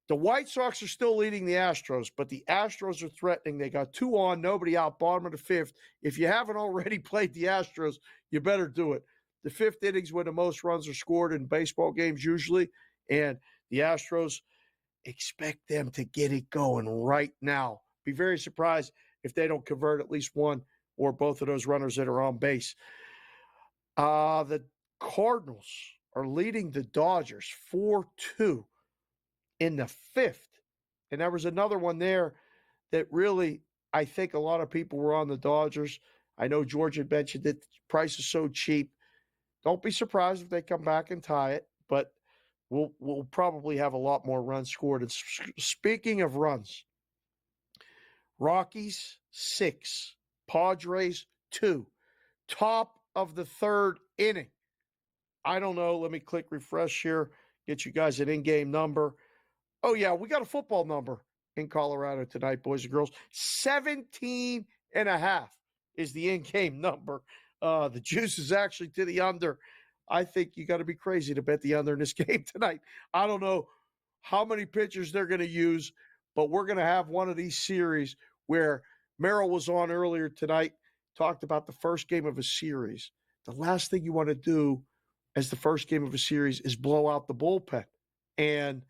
The White Sox are still leading the Astros, but the Astros are threatening. They got 2 on, nobody out, bottom of the fifth. If you haven't already played the Astros, you better do it. The fifth innings when the most runs are scored in baseball games usually, and the Astros, expect them to get it going right now. Be very surprised if they don't convert at least one or both of those runners that are on base. The Cardinals are leading the Dodgers 4-2 in the fifth. And there was another one there that really, I think a lot of people were on the Dodgers. I know George had mentioned that the price is so cheap. Don't be surprised if they come back and tie it, but we'll probably have a lot more runs scored. And speaking of runs, Rockies 6, Padres 2, top of the third inning. I don't know. Let me click refresh here, get you guys an in-game number. Oh, yeah, we got a football number in Colorado tonight, boys and girls. 17.5 is the in-game number. The juice is actually to the under. I think you got to be crazy to bet the under in this game tonight. I don't know how many pitchers they're going to use, but we're going to have one of these series where Merrill was on earlier tonight, talked about the first game of a series. The last thing you want to do as the first game of a series is blow out the bullpen. And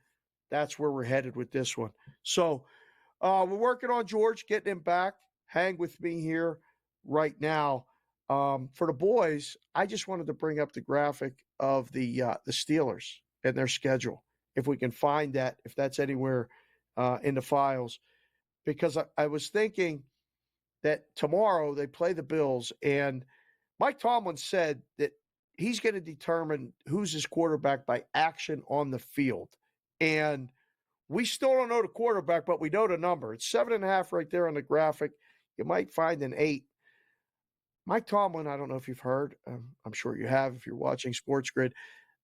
that's where we're headed with this one. So we're working on George, getting him back. Hang with me here right now. For the boys, I just wanted to bring up the graphic of the Steelers and their schedule, if we can find that, if that's anywhere in the files. Because I was thinking that tomorrow they play the Bills, and Mike Tomlin said that he's going to determine who's his quarterback by action on the field. And we still don't know the quarterback, but we know the number. It's 7.5 right there on the graphic. You might find an 8. Mike Tomlin, I don't know if you've heard, I'm sure you have if you're watching SportsGrid,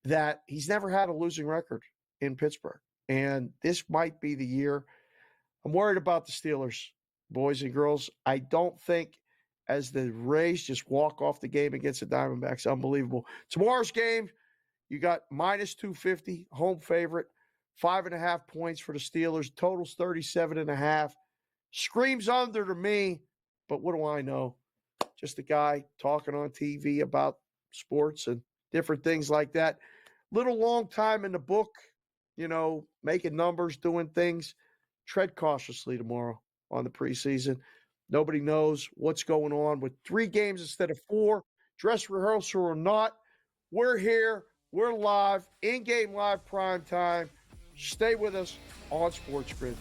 that he's never had a losing record in Pittsburgh. And this might be the year. I'm worried about the Steelers, boys and girls. I don't think as the Rays just walk off the game against the Diamondbacks, unbelievable. Tomorrow's game, you got minus 250, home favorite, 5.5 points for the Steelers. Total's 37.5. Screams under to me, but what do I know? Just a guy talking on TV about sports and different things like that. Little long time in the book, making numbers, doing things. Tread cautiously tomorrow on the preseason. Nobody knows what's going on with 3 games instead of 4. Dress rehearsal or not, we're here. We're live, in-game live prime time. Stay with us on SportsGrid.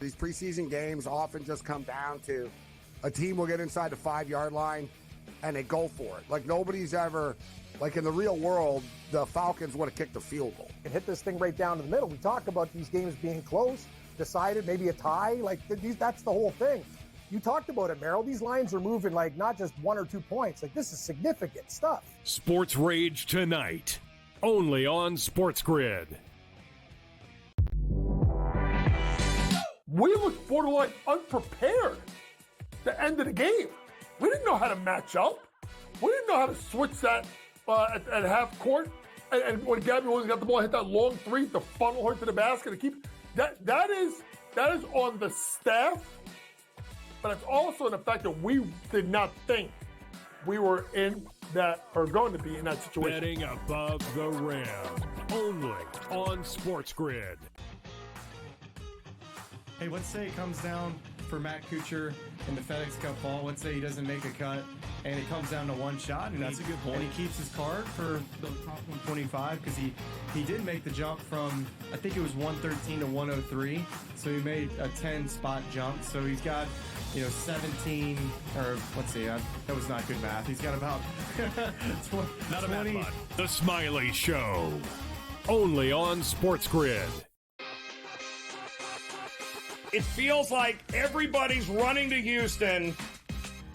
these preseason games often just come down to a team will get inside the 5-yard line and they go for it. Like nobody's ever, like in the real world, the Falcons would have kicked the field goal. And hit this thing right down to the middle. We talk about these games being close, decided, maybe a tie. Like that's the whole thing. You talked about it, Merrill. These lines are moving like not just 1 or 2 points. Like this is significant stuff. Sports Rage tonight, only on SportsGrid. We looked borderline unprepared the end of the game. We didn't know how to match up. We didn't know how to switch that at half court. And when Gabby Williams got the ball, hit that long three to funnel her to the basket to keep that is on the staff, but it's also in the fact that we did not think we were in that or going to be in that situation. Betting above the rim, only on SportsGrid. Hey, let's say it comes down for Matt Kuchar in the FedEx Cup ball. Let's say he doesn't make a cut, and it comes down to one shot. And that's a good point. And he keeps his card for the top 125 because he did make the jump from, I think it was 113 to 103. So he made a 10-spot jump. So he's got, 17, or let's see, that was not good math. He's got about Not a math bot. The Smiley Show, only on SportsGrid. It feels like everybody's running to Houston,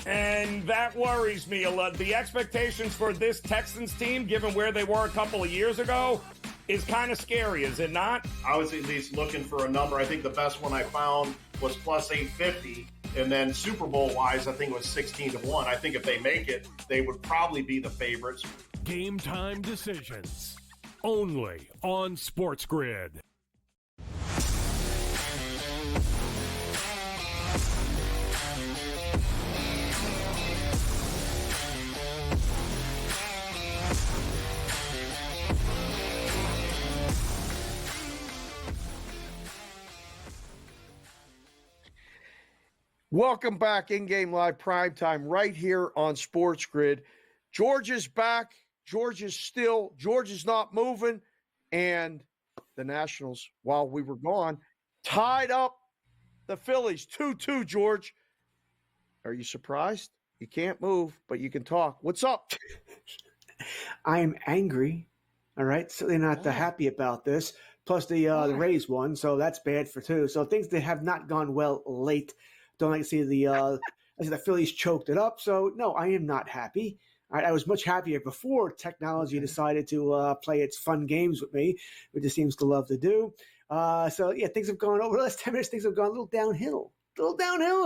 and that worries me a lot. The expectations for this Texans team, given where they were a couple of years ago, is kind of scary, is it not? I was at least looking for a number. I think the best one I found was plus 850. And then Super Bowl-wise, I think it was 16-1. I think if they make it, they would probably be the favorites. Game time decisions, only on SportsGrid. Welcome back, InGame Live Primetime, right here on SportsGrid. George is back. George is not moving. And the Nationals, while we were gone, tied up the Phillies 2-2, George. Are you surprised? You can't move, but you can talk. What's up? I'm angry. All right. Certainly not happy about this. Plus the Rays won, so that's bad for two. So things that have not gone well late. Don't like to see the Phillies choked it up. So no, I am not happy. I was much happier before technology decided to play its fun games with me, which it seems to love to do. So yeah, things have gone over the last 10 minutes. Things have gone a little downhill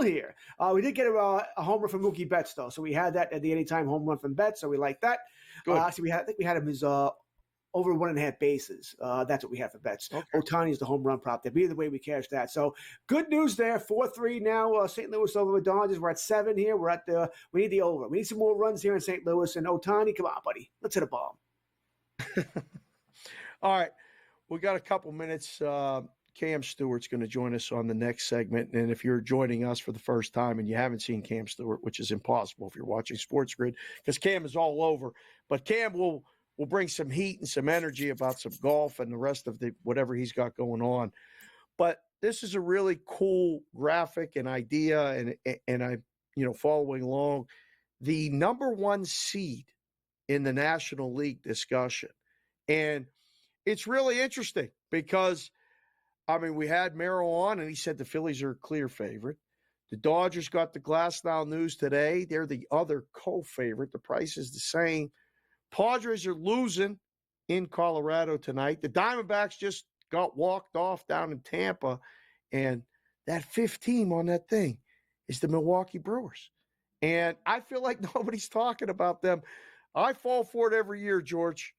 here. We did get a homer from Mookie Betts though, so we had that at the anytime home run from Betts. So we like that. So I think we had him as over 1.5 bases. That's what we have for Betts. Okay. Ohtani is the home run prop there. But either way, we cashed that. So good news there. 4-3 now. St. Louis over the Dodgers. We're at 7 here. We need the over. We need some more runs here in St. Louis. And Ohtani, come on, buddy. Let's hit a bomb. All right. We got a couple minutes. Cam Stewart's going to join us on the next segment. And if you're joining us for the first time and you haven't seen Cam Stewart, which is impossible if you're watching SportsGrid, because Cam is all over. But Cam will bring some heat and some energy about some golf and the rest of whatever he's got going on. But this is a really cool graphic and idea, and I, following along, the number 1 seed in the National League discussion. And it's really interesting because, we had Merrill on, and he said the Phillies are a clear favorite. The Dodgers got the Glass-Now news today. They're the other co-favorite. The price is the same. Padres are losing in Colorado tonight. The Diamondbacks just got walked off down in Tampa. And that 5th team on that thing is the Milwaukee Brewers. And I feel like nobody's talking about them. I fall for it every year, George.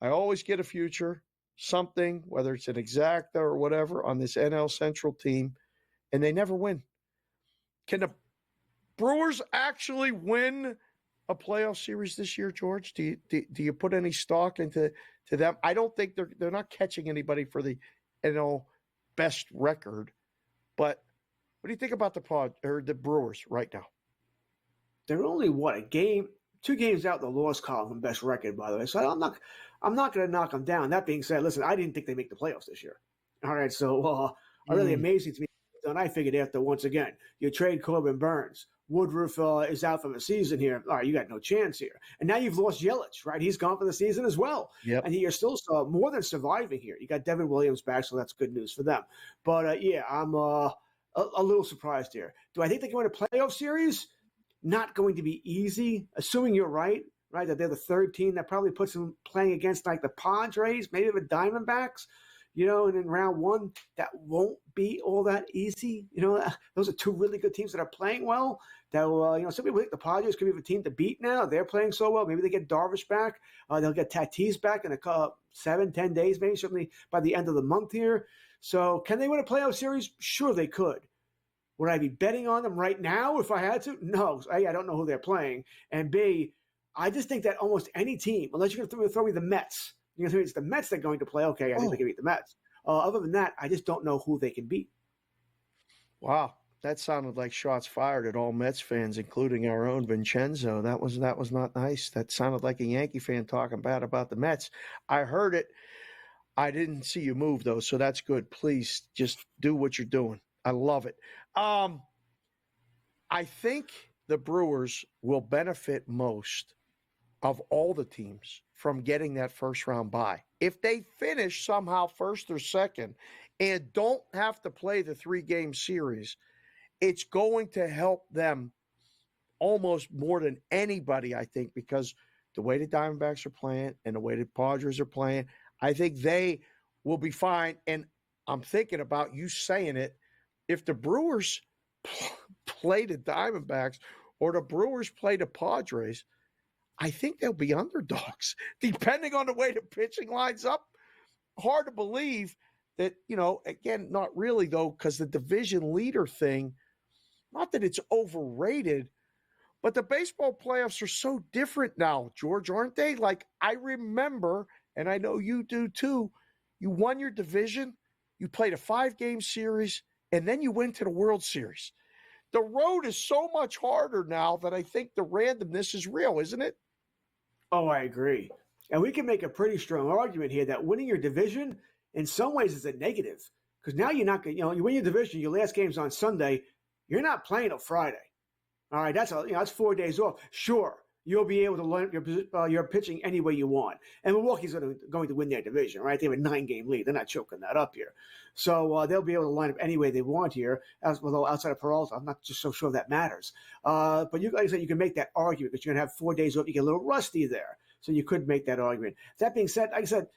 I always get a future, something, whether it's an exacta or whatever, on this NL Central team, and they never win. Can the Brewers actually win a playoff series this year, George? Do you put any stock into them? I don't think they're not catching anybody for the best record. But what do you think about the Brewers right now? They're only 2 games out the loss column from best record, by the way. So I'm not going to knock them down. That being said, listen, I didn't think they'd make the playoffs this year. All right, so really amazing to me. done, I figured after, once again, you trade Corbin Burns. Woodruff is out for the season here. All right, you got no chance here. And now you've lost Yelich, right? He's gone for the season as well. Yep. And you're still more than surviving here. You got Devin Williams back, so that's good news for them. But, yeah, I'm a little surprised here. Do I think they can win a playoff series? Not going to be easy, assuming you're right, that they're the third team. That probably puts them playing against, like, the Padres, maybe the Diamondbacks. And in round one, that won't be all that easy. Those are two really good teams that are playing well. That some people think the Padres could be the team to beat now. They're playing so well. Maybe they get Darvish back. They'll get Tatis back in 7-10 days, maybe certainly by the end of the month here. So can they win a playoff series? Sure, they could. Would I be betting on them right now if I had to? No. A, I don't know who they're playing. And B, I just think that almost any team, unless you're going to throw me the Mets, you're going to tell me it's the Mets they're going to play. Okay, I think they can beat the Mets. Other than that, I just don't know who they can beat. Wow, that sounded like shots fired at all Mets fans, including our own Vincenzo. That was not nice. That sounded like a Yankee fan talking bad about the Mets. I heard it. I didn't see you move, though, so that's good. Please just do what you're doing. I love it. I think the Brewers will benefit most of all the teams from getting that first round bye. If they finish somehow first or second and don't have to play the 3-game series, it's going to help them almost more than anybody, I think, because the way the Diamondbacks are playing and the way the Padres are playing, I think they will be fine. And I'm thinking about you saying it. If the Brewers play the Diamondbacks or the Brewers play the Padres, I think they'll be underdogs, depending on the way the pitching lines up. Hard to believe that, again, not really, though, because the division leader thing, not that it's overrated, but the baseball playoffs are so different now, George, aren't they? Like, I remember, and I know you do too, you won your division, you played a 5-game series, and then you went to the World Series. The road is so much harder now that I think the randomness is real, isn't it? Oh, I agree. And we can make a pretty strong argument here that winning your division in some ways is a negative. Because now you're not going to, you win your division, your last game's on Sunday, you're not playing till Friday. All right, that's 4 days off. Sure, you'll be able to line up your pitching any way you want. And Milwaukee's going to win their division, right? They have a 9-game lead. They're not choking that up here. So they'll be able to line up any way they want here. Although outside of Peralta, I'm not just so sure that matters. But like I said, you can make that argument because you're going to have 4 days off. You get a little rusty there. So you could make that argument. That being said, like I said,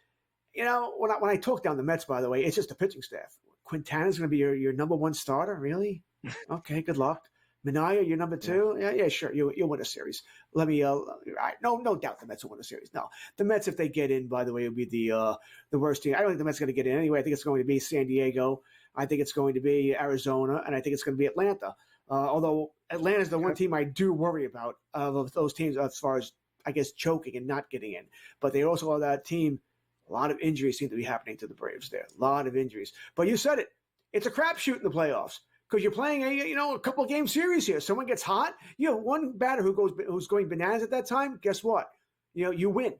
when I talk down the Mets, by the way, it's just the pitching staff. Quintana's going to be your number one starter? Really? Okay, good luck. Minaya, you're number 2? Yeah, sure. You'll win a series. Let me. No doubt the Mets will win a series. No, the Mets, if they get in, by the way, will be the worst team. I don't think the Mets are going to get in anyway. I think it's going to be San Diego. I think it's going to be Arizona, and I think it's going to be Atlanta. Although Atlanta's the one team I do worry about of those teams as far as, I guess, choking and not getting in. But they also are that team. A lot of injuries seem to be happening to the Braves there. A lot of injuries. But you said it. It's a crapshoot in the playoffs. Because you're playing a couple game series here. Someone gets hot. You have one batter who's going bananas at that time. Guess what? You win.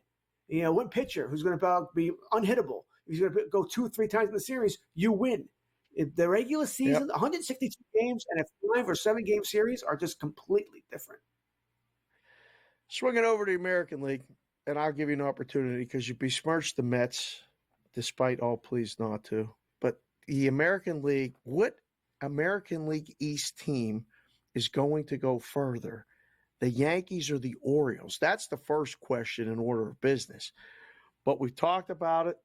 One pitcher who's going to be unhittable. He's going to go 2-3 times in the series. You win. If the regular season, 162 games and a 5 or 7 game series are just completely different. Swinging over to the American League, and I'll give you an opportunity because you besmirched the Mets, despite all pleas not to. But the American League, what American League East team is going to go further, the Yankees or the Orioles? That's the first question in order of business. But we've talked about it,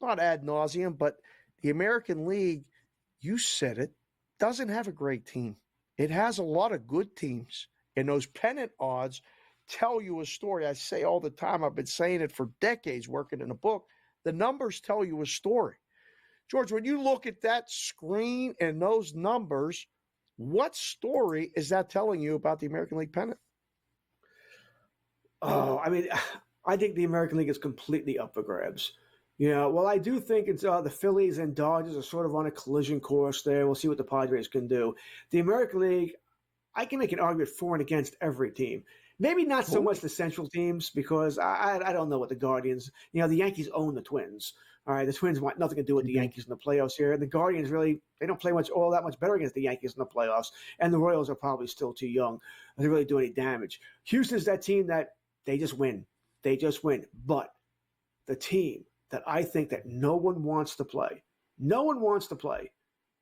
not ad nauseum, but the American League, you said it, doesn't have a great team. It has a lot of good teams, and those pennant odds tell you a story. I say all the time, I've been saying it for decades working in a book, the numbers tell you a story. George, when you look at that screen and those numbers, what story is that telling you about the American League pennant? Oh, I think the American League is completely up for grabs. Well, I do think it's the Phillies and Dodgers are sort of on a collision course there. We'll see what the Padres can do. The American League, I can make an argument for and against every team. Maybe not so much the Central teams because I don't know what the Guardians. The Yankees own the Twins. All right, the Twins want nothing to do with the Yankees in the playoffs here. And the Guardians they don't play all that much better against the Yankees in the playoffs. And the Royals are probably still too young to really do any damage. Houston's that team that they just win. They just win. But the team that I think that no one wants to play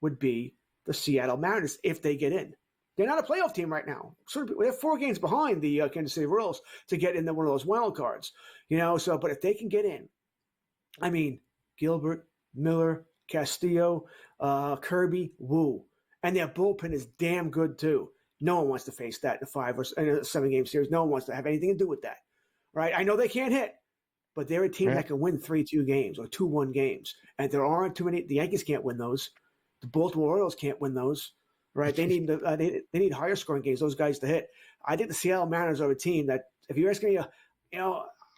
would be the Seattle Mariners if they get in. They're not a playoff team right now. They're 4 games behind the Kansas City Royals to get in one of those wild cards. But if they can get in, I mean, Gilbert, Miller, Castillo, Kirby, Wu. And their bullpen is damn good too. No one wants to face that in a 5 or 7-game series. No one wants to have anything to do with that. Right? I know they can't hit, but they're a team that can win 3-2 games or 2-1 games. And there aren't too many. The Yankees can't win those. The Baltimore Orioles can't win those. Right? They need they need higher scoring games, those guys to hit. I think the Seattle Mariners are a team that, if you're asking me,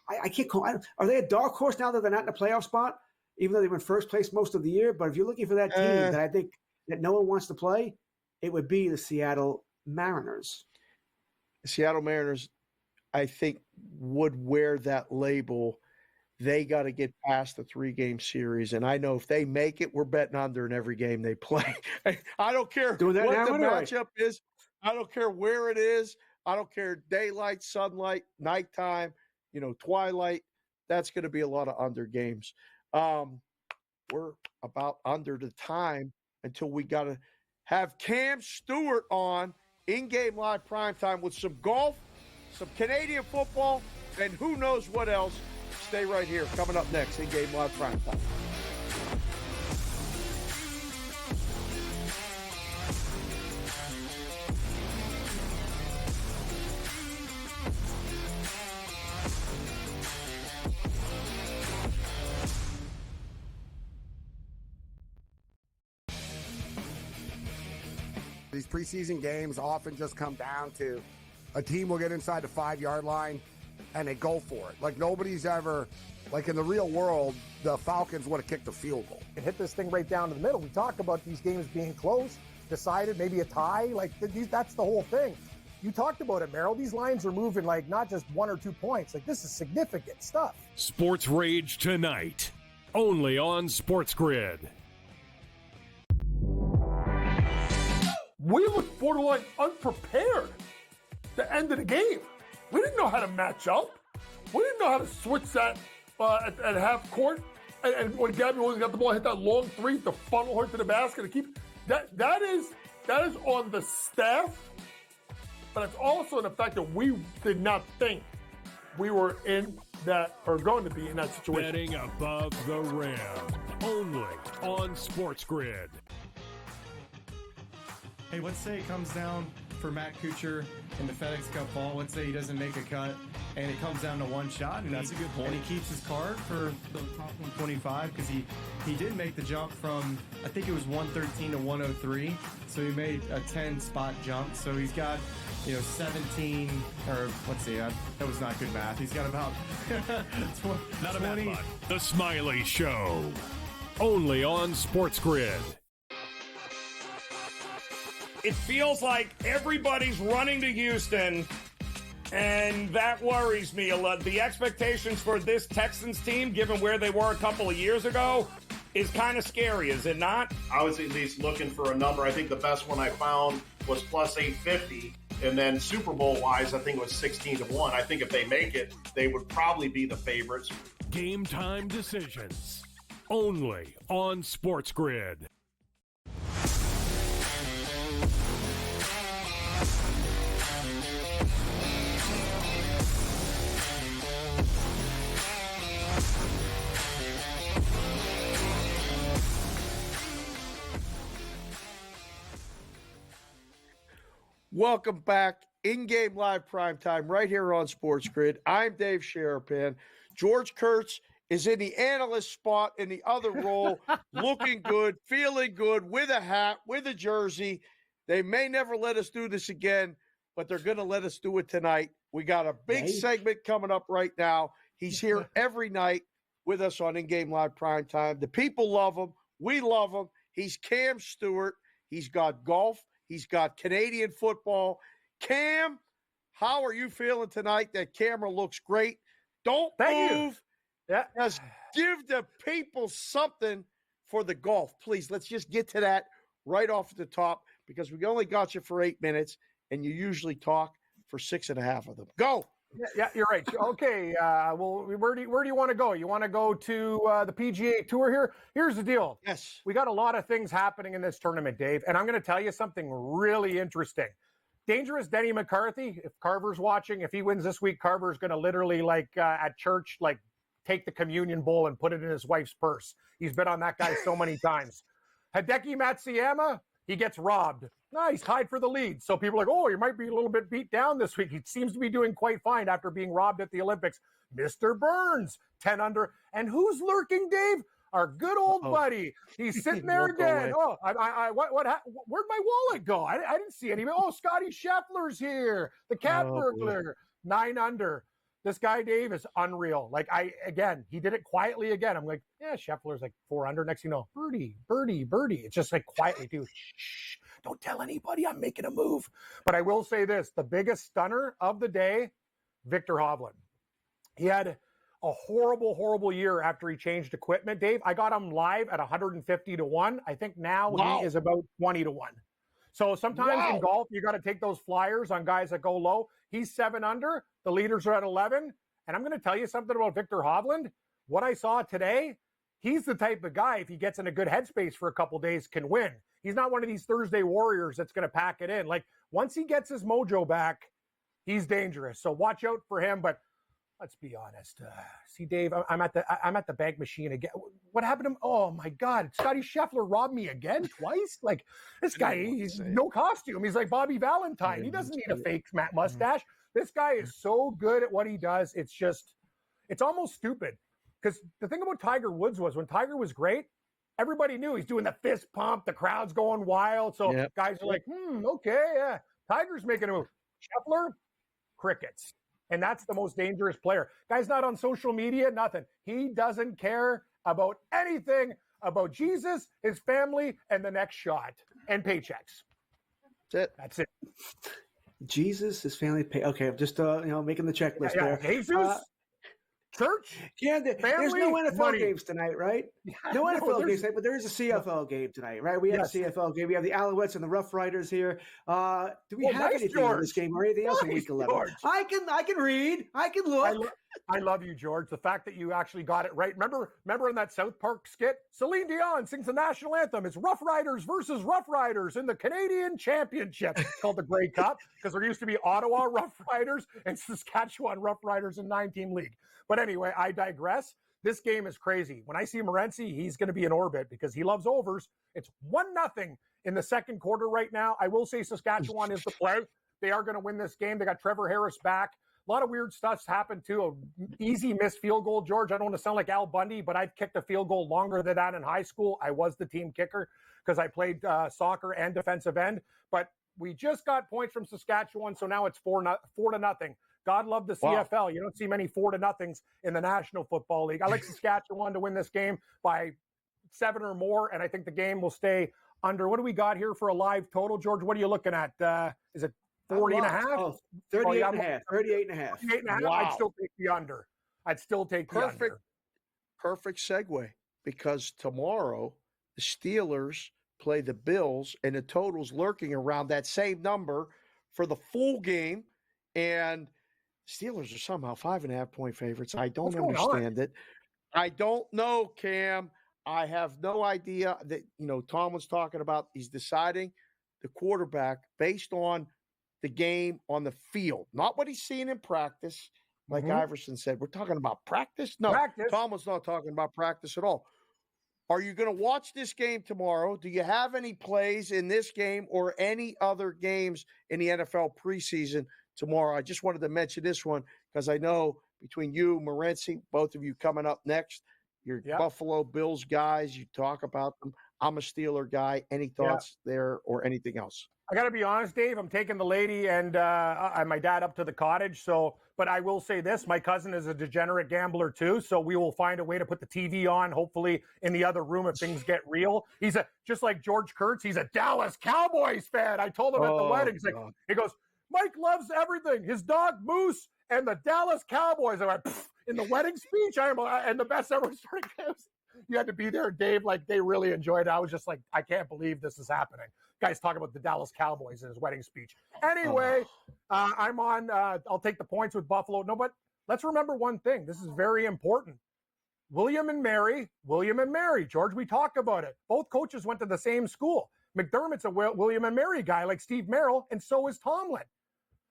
I can't call. Are they a dark horse now that they're not in a playoff spot, even though they were in first place most of the year? But if you're looking for that team that I think that no one wants to play, it would be the Seattle Mariners. The Seattle Mariners, I think, would wear that label. They got to get past the 3-game series. And I know if they make it, we're betting under in every game they play. I don't care what the matchup is. I don't care where it is. I don't care daylight, sunlight, nighttime, twilight. That's going to be a lot of under games. We're about under the time until we got to have Cam Stewart on in-game live primetime with some golf, some Canadian football, and who knows what else. Stay right here. Coming up next, in-game live primetime. These preseason games often just come down to a team will get inside the 5-yard line and they go for it. Like nobody's ever, like in the real world, the Falcons would have kicked a field goal. And hit this thing right down to the middle. We talk about these games being close, decided, maybe a tie. That's the whole thing. You talked about it, Merrill. These lines are moving not just 1 or 2 points. This is significant stuff. Sports Rage tonight, only on SportsGrid. We looked borderline unprepared to end of the game. We didn't know how to match up. We didn't know how to switch that at half court. And when Gabby Williams got the ball, hit that long 3 to funnel her to the basket to keep that is on the staff, but it's also the fact that we did not think we were in that or going to be in that situation. Betting above the rim, only on SportsGrid. Hey, let's say it comes down for Matt Kuchar in the FedEx Cup ball. Let's say he doesn't make a cut, and it comes down to one shot. And that's a good point. And he keeps his card for the top 125 because he did make the jump from, I think it was 113 to 103. So he made a 10-spot jump. So he's got, 17, or let's see, that was not good math. He's got about not a bad one. The Smiley Show, only on SportsGrid. It feels like everybody's running to Houston, and that worries me a lot. The expectations for this Texans team, given where they were a couple of years ago, is kind of scary, is it not? I was at least looking for a number. I think the best one I found was plus 850. And then Super Bowl-wise, I think it was 16-1. I think if they make it, they would probably be the favorites. Game time decisions, only on SportsGrid. Welcome back. In-game live primetime right here on SportsGrid. I'm Dave Sharapan. George Kurtz is in the analyst spot in the other role, looking good, feeling good, with a hat, with a jersey. They may never let us do this again, but they're going to let us do it tonight. We got a big segment coming up right now. He's here every night with us on In-Game Live Primetime. The people love him. We love him. He's Cam Stewart. He's got golf. He's got Canadian football. Cam, how are you feeling tonight? That camera looks great. Don't Thank move. You. Yeah. Just give the people something for the golf. Please, let's just get to that right off the top because we only got you for 8 minutes, and you usually talk for 6.5 of them. Go. Yeah, you're right. Okay, well, where do you want to go? You want to go to the PGA Tour here? Here's the deal. Yes. We got a lot of things happening in this tournament, Dave, and I'm going to tell you something really interesting. Dangerous Denny McCarthy, if Carver's watching, if he wins this week, Carver's going to literally, at church, take the communion bowl and put it in his wife's purse. He's been on that guy so many times. Hideki Matsuyama, he gets robbed. No, he's tied for the lead. So people are like, oh, you might be a little bit beat down this week. He seems to be doing quite fine after being robbed at the Olympics. Mr. Burns, 10 under. And who's lurking, Dave? Our good old buddy. He's sitting there again. Oh, where'd my wallet go? I didn't see any. Oh, Scotty Scheffler's here. The cat burglar, 9 under. This guy, Dave, is unreal. He did it quietly again. I'm like, yeah, Scheffler's 4 under. Next thing you know, birdie. It's just quietly, dude. Shh, don't tell anybody I'm making a move. But I will say this, the biggest stunner of the day, Victor Hovland. He had a horrible year after he changed equipment, Dave. I got him live at 150 to 1. I think now he is about 20 to 1. So sometimes in golf, you got to take those flyers on guys that go low. He's 7 under. The leaders are at 11. And I'm going to tell you something about Victor Hovland. What I saw today, he's the type of guy, if he gets in a good headspace for a couple days, can win. He's not one of these Thursday warriors that's going to pack it in. Once he gets his mojo back, he's dangerous. So watch out for him. But let's be honest. See, Dave, I'm at the bank machine again. What happened to him? Oh my God, Scotty Scheffler robbed me again twice. This guy, he's no costume. He's like Bobby Valentine. He doesn't need a fake mustache. This guy is so good at what he does. It's almost stupid. Because the thing about Tiger Woods was when Tiger was great, everybody knew he's doing the fist pump. The crowd's going wild. So guys are like, okay, yeah. Tiger's making a move. Scheffler, crickets. And that's the most dangerous player. Guy's not on social media, nothing. He doesn't care about anything about Jesus, his family, and the next shot, and paychecks. That's it. Jesus, his family, pay. Okay, I'm just making the checklist there. Jesus, church, yeah. There's no NFL games tonight, right? No NFL games tonight, but there is a CFL game tonight, right? We have a CFL game. We have the Alouettes and the Rough Riders here. Do we have anything in this game or anything else in Week 11? George. I can read. I can look. I love you, George. The fact that you actually got it right. Remember in that South Park skit, Celine Dion sings the national anthem. It's Rough Riders versus Rough Riders in the Canadian Championship. It's called the Grey Cup because there used to be Ottawa Rough Riders and Saskatchewan Rough Riders in 9-team league. But anyway, I digress. This game is crazy. When I see Morency, he's going to be in orbit because he loves overs. It's 1-0 in the second quarter right now. I will say Saskatchewan is the play. They are going to win this game. They got Trevor Harris back. A lot of weird stuff's happened too. An easy missed field goal, George. I don't want to sound like Al Bundy, but I've kicked a field goal longer than that in high school. I was the team kicker because I played soccer and defensive end. But we just got points from Saskatchewan, so now it's 4-0. God love the CFL. Wow. You don't see many 4-0s in the National Football League. I like Saskatchewan to win this game by 7 or more, and I think the game will stay under. What do we got here for a live total, George? What are you looking at? Is it 40.5? Oh, 38.5. 38.5. Wow. I'd still take the under. The under. Perfect segue because tomorrow the Steelers play the Bills and the total's lurking around that same number for the full game. And Steelers are somehow 5.5-point favorites. I don't understand it. I don't know, Cam. I have no idea that, Tom was talking about he's deciding the quarterback based on the game on the field, not what he's seeing in practice. Like Iverson said, we're talking about practice. No, Tom was not talking about practice at all. Are you going to watch this game tomorrow? Do you have any plays in this game or any other games in the NFL preseason tomorrow? I just wanted to mention this one because I know between you, Morency, both of you coming up next, you're Buffalo Bills guys. You talk about them. I'm a Steeler guy. Any thoughts there or anything else? I got to be honest, Dave. I'm taking the lady and my dad up to the cottage. But I will say this: my cousin is a degenerate gambler too. So we will find a way to put the TV on, hopefully in the other room if things get real. He's just like George Kurtz. He's a Dallas Cowboys fan. I told him at the wedding. He goes, Mike loves everything. His dog Moose and the Dallas Cowboys. I went in the wedding speech. And the best ever started. You had to be there, Dave. Like, they really enjoyed it. I was just like, I can't believe this is happening. Guys talking about the Dallas Cowboys in his wedding speech. Anyway, I'm on. I'll take the points with Buffalo. No, but let's remember one thing. This is very important. William and Mary. George, we talked about it. Both coaches went to the same school. McDermott's a William and Mary guy like Steve Merrill, and so is Tomlin.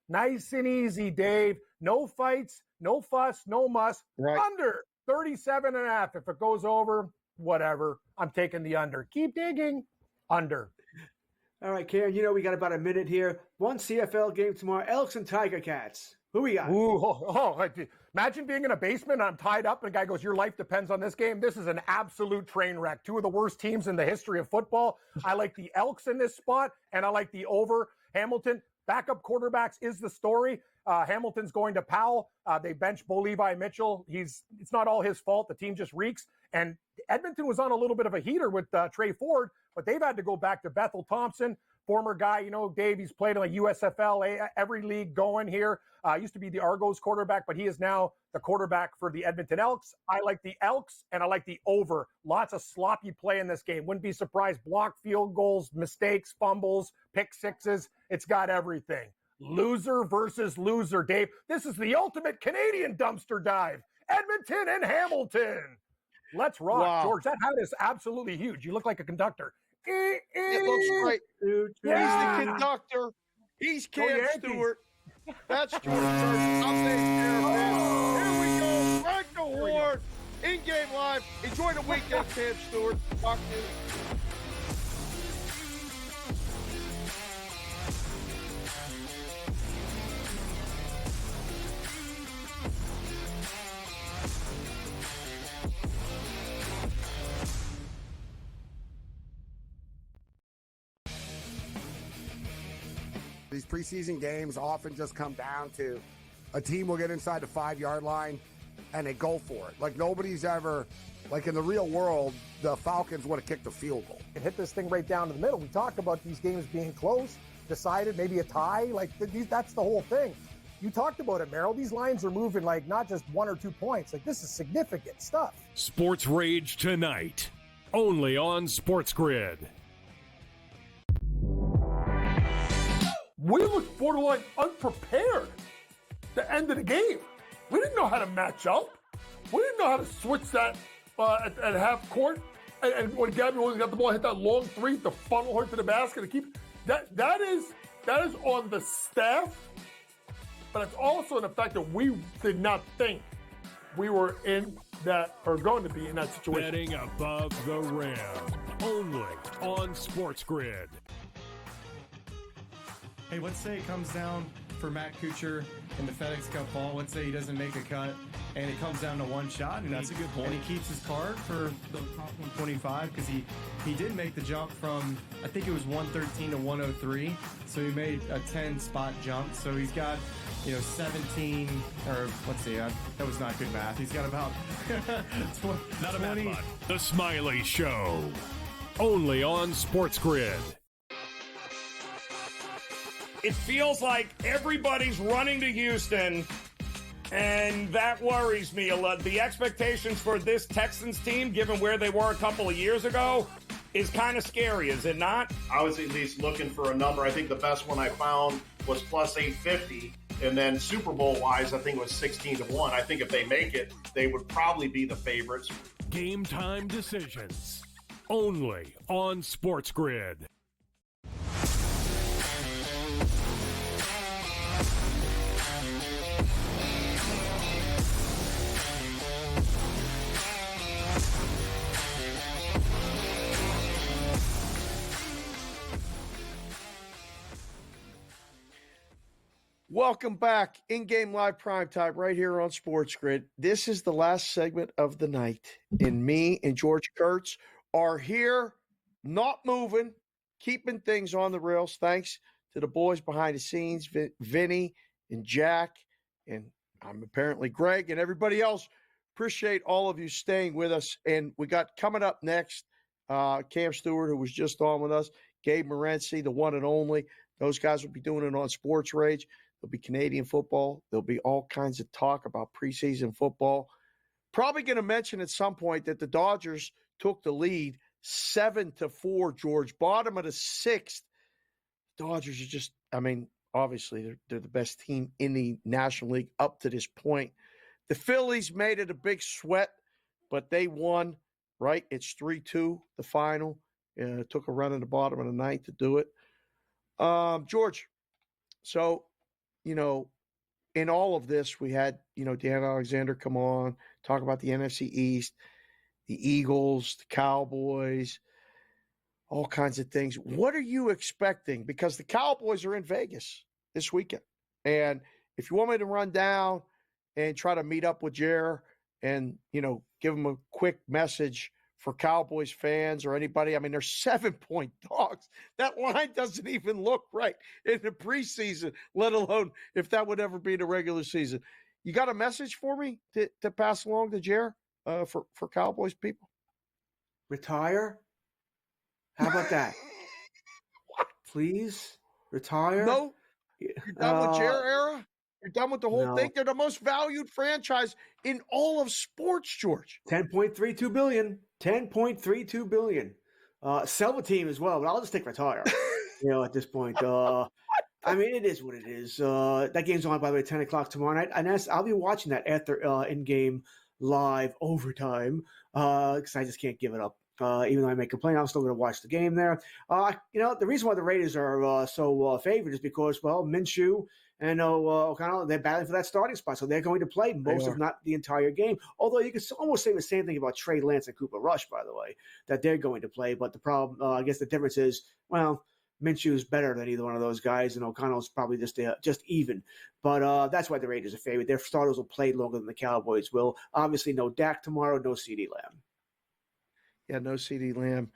Nice and easy, Dave. No fights, no fuss, no muss. Right. Under 37.5. If it goes over, whatever. I'm taking the under. Keep digging. Under. All right, Karen, we got about a minute here. One CFL game tomorrow, Elks and Tiger Cats. Who we got? Imagine being in a basement and I'm tied up and a guy goes, your life depends on this game. This is an absolute train wreck. Two of the worst teams in the history of football. I like the Elks in this spot, and I like the over. Hamilton, backup quarterbacks is the story. Hamilton's going to Powell. They bench Bo Levi Mitchell. It's not all his fault. The team just reeks. And Edmonton was on a little bit of a heater with Trey Ford, but they've had to go back to Bethel Thompson, former guy. Dave, he's played in like USFL, every league going here. Used to be the Argos quarterback, but he is now the quarterback for the Edmonton Elks. I like the Elks, and I like the over. Lots of sloppy play in this game. Wouldn't be surprised. Blocked field goals, mistakes, fumbles, pick sixes. It's got everything. Loser versus loser, Dave. This is the ultimate Canadian dumpster dive. Edmonton and Hamilton. Let's rock, Wow. George. That hat is absolutely huge. You look like a conductor. It looks great. Yeah. He's the conductor. He's Cam Yankees. Stewart. That's George Kurtz. I'm Dave Sharapan. Here we go. Crack the horn. In-game live. Enjoy the weekend, Cam Stewart. Talk to you. These preseason games often just come down to a team will get inside the 5-yard line and they go for it. Like nobody's ever, like in the real world, the Falcons would have kicked a field goal. And hit this thing right down to the middle. We talked about these games being close, decided, maybe a tie. Like that's the whole thing. You talked about it, Merrill. These lines are moving like not just 1 or 2 points. Like this is significant stuff. Sports Rage tonight, only on SportsGrid. We looked borderline unprepared to end of the game. We didn't know how to match up. We didn't know how to switch that at half court. And when Gabby Williams got the ball, hit that long three to funnel her to the basket to keep that is on the staff, but it's also in the fact that we did not think we were in that or going to be in that situation. Betting above the rim, only on SportsGrid. Hey, let's say it comes down for Matt Kuchar in the FedEx Cup ball. Let's say he doesn't make a cut, and it comes down to one shot. And that's a good point. And he keeps his card for the top 125 because he did make the jump from, I think it was 113 to 103. So he made a 10-spot jump. So he's got, 17, or let's see, that was not good math. He's got about Not a bad one. The Smiley Show, only on SportsGrid. It feels like everybody's running to Houston, and that worries me a lot. The expectations for this Texans team, given where they were a couple of years ago, is kind of scary, is it not? I was at least looking for a number. I think the best one I found was plus 850. And then Super Bowl-wise, I think it was 16-1. I think if they make it, they would probably be the favorites. Game time decisions, only on SportsGrid. Welcome back. In-game live primetime right here on SportsGrid. This is the last segment of the night. And me and George Kurtz are here, not moving, keeping things on the rails. Thanks to the boys behind the scenes, Vinny and Jack, and I'm apparently Greg and everybody else. Appreciate all of you staying with us. And we got coming up next, Cam Stewart, who was just on with us, Gabe Morency, the one and only, Those guys will be doing it on Sports Rage. There'll be Canadian football. There'll be all kinds of talk about preseason football. Probably going to mention at some point that the Dodgers took the lead 7-4, George. Bottom of the sixth. Dodgers are just, obviously they're the best team in the National League up to this point. The Phillies made it a big sweat, but they won, right? It's 3-2, the final. It took a run in the bottom of the ninth to do it. George, so, in all of this, we had, Dan Alexander come on, talk about the NFC East, the Eagles, the Cowboys, all kinds of things. What are you expecting? Because the Cowboys are in Vegas this weekend. And if you want me to run down and try to meet up with Jer and, give him a quick message for Cowboys fans or anybody, they're 7-point dogs. That line doesn't even look right in the preseason, let alone if that would ever be in the regular season. You got a message for me to pass along to Jer for Cowboys people? Retire? How about that? What? Please retire? No? You're done with Jer era? You're done with the whole thing? They're the most valued franchise in all of sports, George. $10.32 billion. $10.32 billion. Sell the team as well, but I'll just take retire. At this point. It is what it is. That game's on, by the way, 10 o'clock tomorrow night. And I'll be watching that after in-game live overtime because I just can't give it up. Even though I may complain, I'm still going to watch the game there. The reason why the Raiders are so favored is because, Minshew and O'Connell, they're battling for that starting spot. So they're going to play most, if not the entire game. Although you could almost say the same thing about Trey Lance and Cooper Rush, by the way, that they're going to play. But the problem, I guess the difference is, Minshew is better than either one of those guys, and O'Connell's probably just even. But that's why the Raiders are favored. Their starters will play longer than the Cowboys will. Obviously, no Dak tomorrow, no CeeDee Lamb. Yeah, no CeeDee Lamb.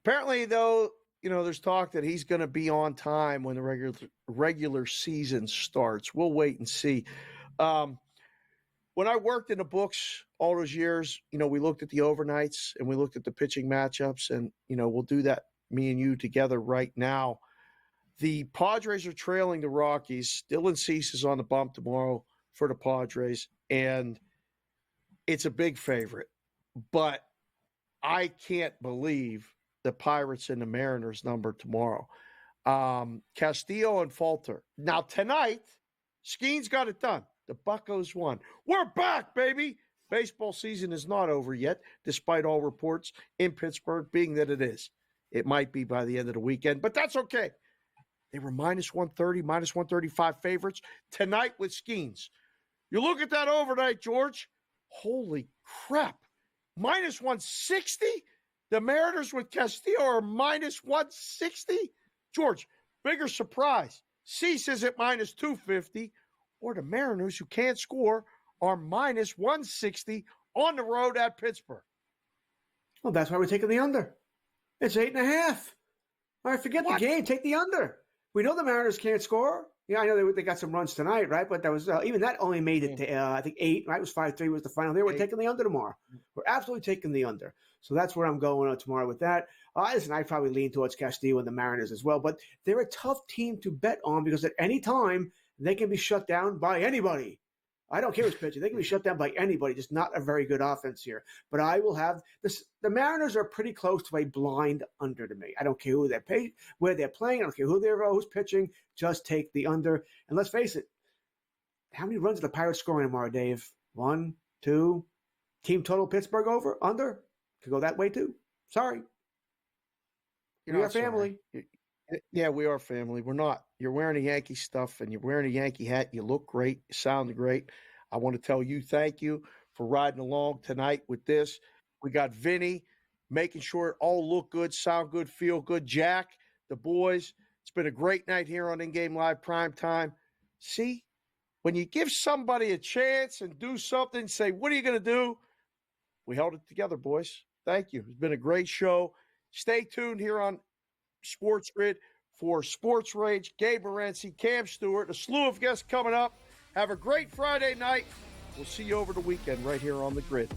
Apparently, though, there's talk that he's going to be on time when the regular season starts. We'll wait and see. When I worked in the books all those years, we looked at the overnights and we looked at the pitching matchups, and, we'll do that, me and you together right now. The Padres are trailing the Rockies. Dylan Cease is on the bump tomorrow for the Padres, and it's a big favorite. But I can't believe the Pirates and the Mariners number tomorrow. Castillo and Falter. Now, tonight, Skeens got it done. The Buccos won. We're back, baby. Baseball season is not over yet, despite all reports in Pittsburgh being that it is. It might be by the end of the weekend, but that's okay. They were minus 130, minus 135 favorites tonight with Skeens. You look at that overnight, George. Holy crap. Minus 160? The Mariners with Castillo are minus 160? George, bigger surprise. Cease is at minus 250, or the Mariners, who can't score, are minus 160 on the road at Pittsburgh. Well, that's why we're taking the under. It's 8.5. All right, forget the game. Take the under. We know the Mariners can't score. Yeah, I know they got some runs tonight, right? But that was even that only made it to, I think, 8, right? It was 5-3 was the final there. We're taking the under tomorrow. We're absolutely taking the under. So that's where I'm going on tomorrow with that. Listen, I probably lean towards Castillo and the Mariners as well. But they're a tough team to bet on because at any time, they can be shut down by anybody. I don't care who's pitching. They can be shut down by anybody. Just not a very good offense here. But I will have this. The Mariners are pretty close to a blind under to me. I don't care who they're where they're playing. I don't care who's pitching. Just take the under. And let's face it. How many runs are the Pirates scoring tomorrow, Dave? 1, 2. Team total Pittsburgh over? Under? Could go that way too. Sorry. We are family. Yeah, we are family. We're not. You're wearing a Yankee stuff and you're wearing a Yankee hat. You look great. You sound great. I want to tell you thank you for riding along tonight with this. We got Vinny making sure it all look good, sound good, feel good. Jack, the boys. It's been a great night here on InGame Live Primetime. See, when you give somebody a chance and do something, say, what are you going to do? We held it together, boys. Thank you. It's been a great show. Stay tuned here on SportsGrid for Sports Rage, Gabe Morency, Cam Stewart, a slew of guests coming up. Have a great Friday night. We'll see you over the weekend right here on the grid.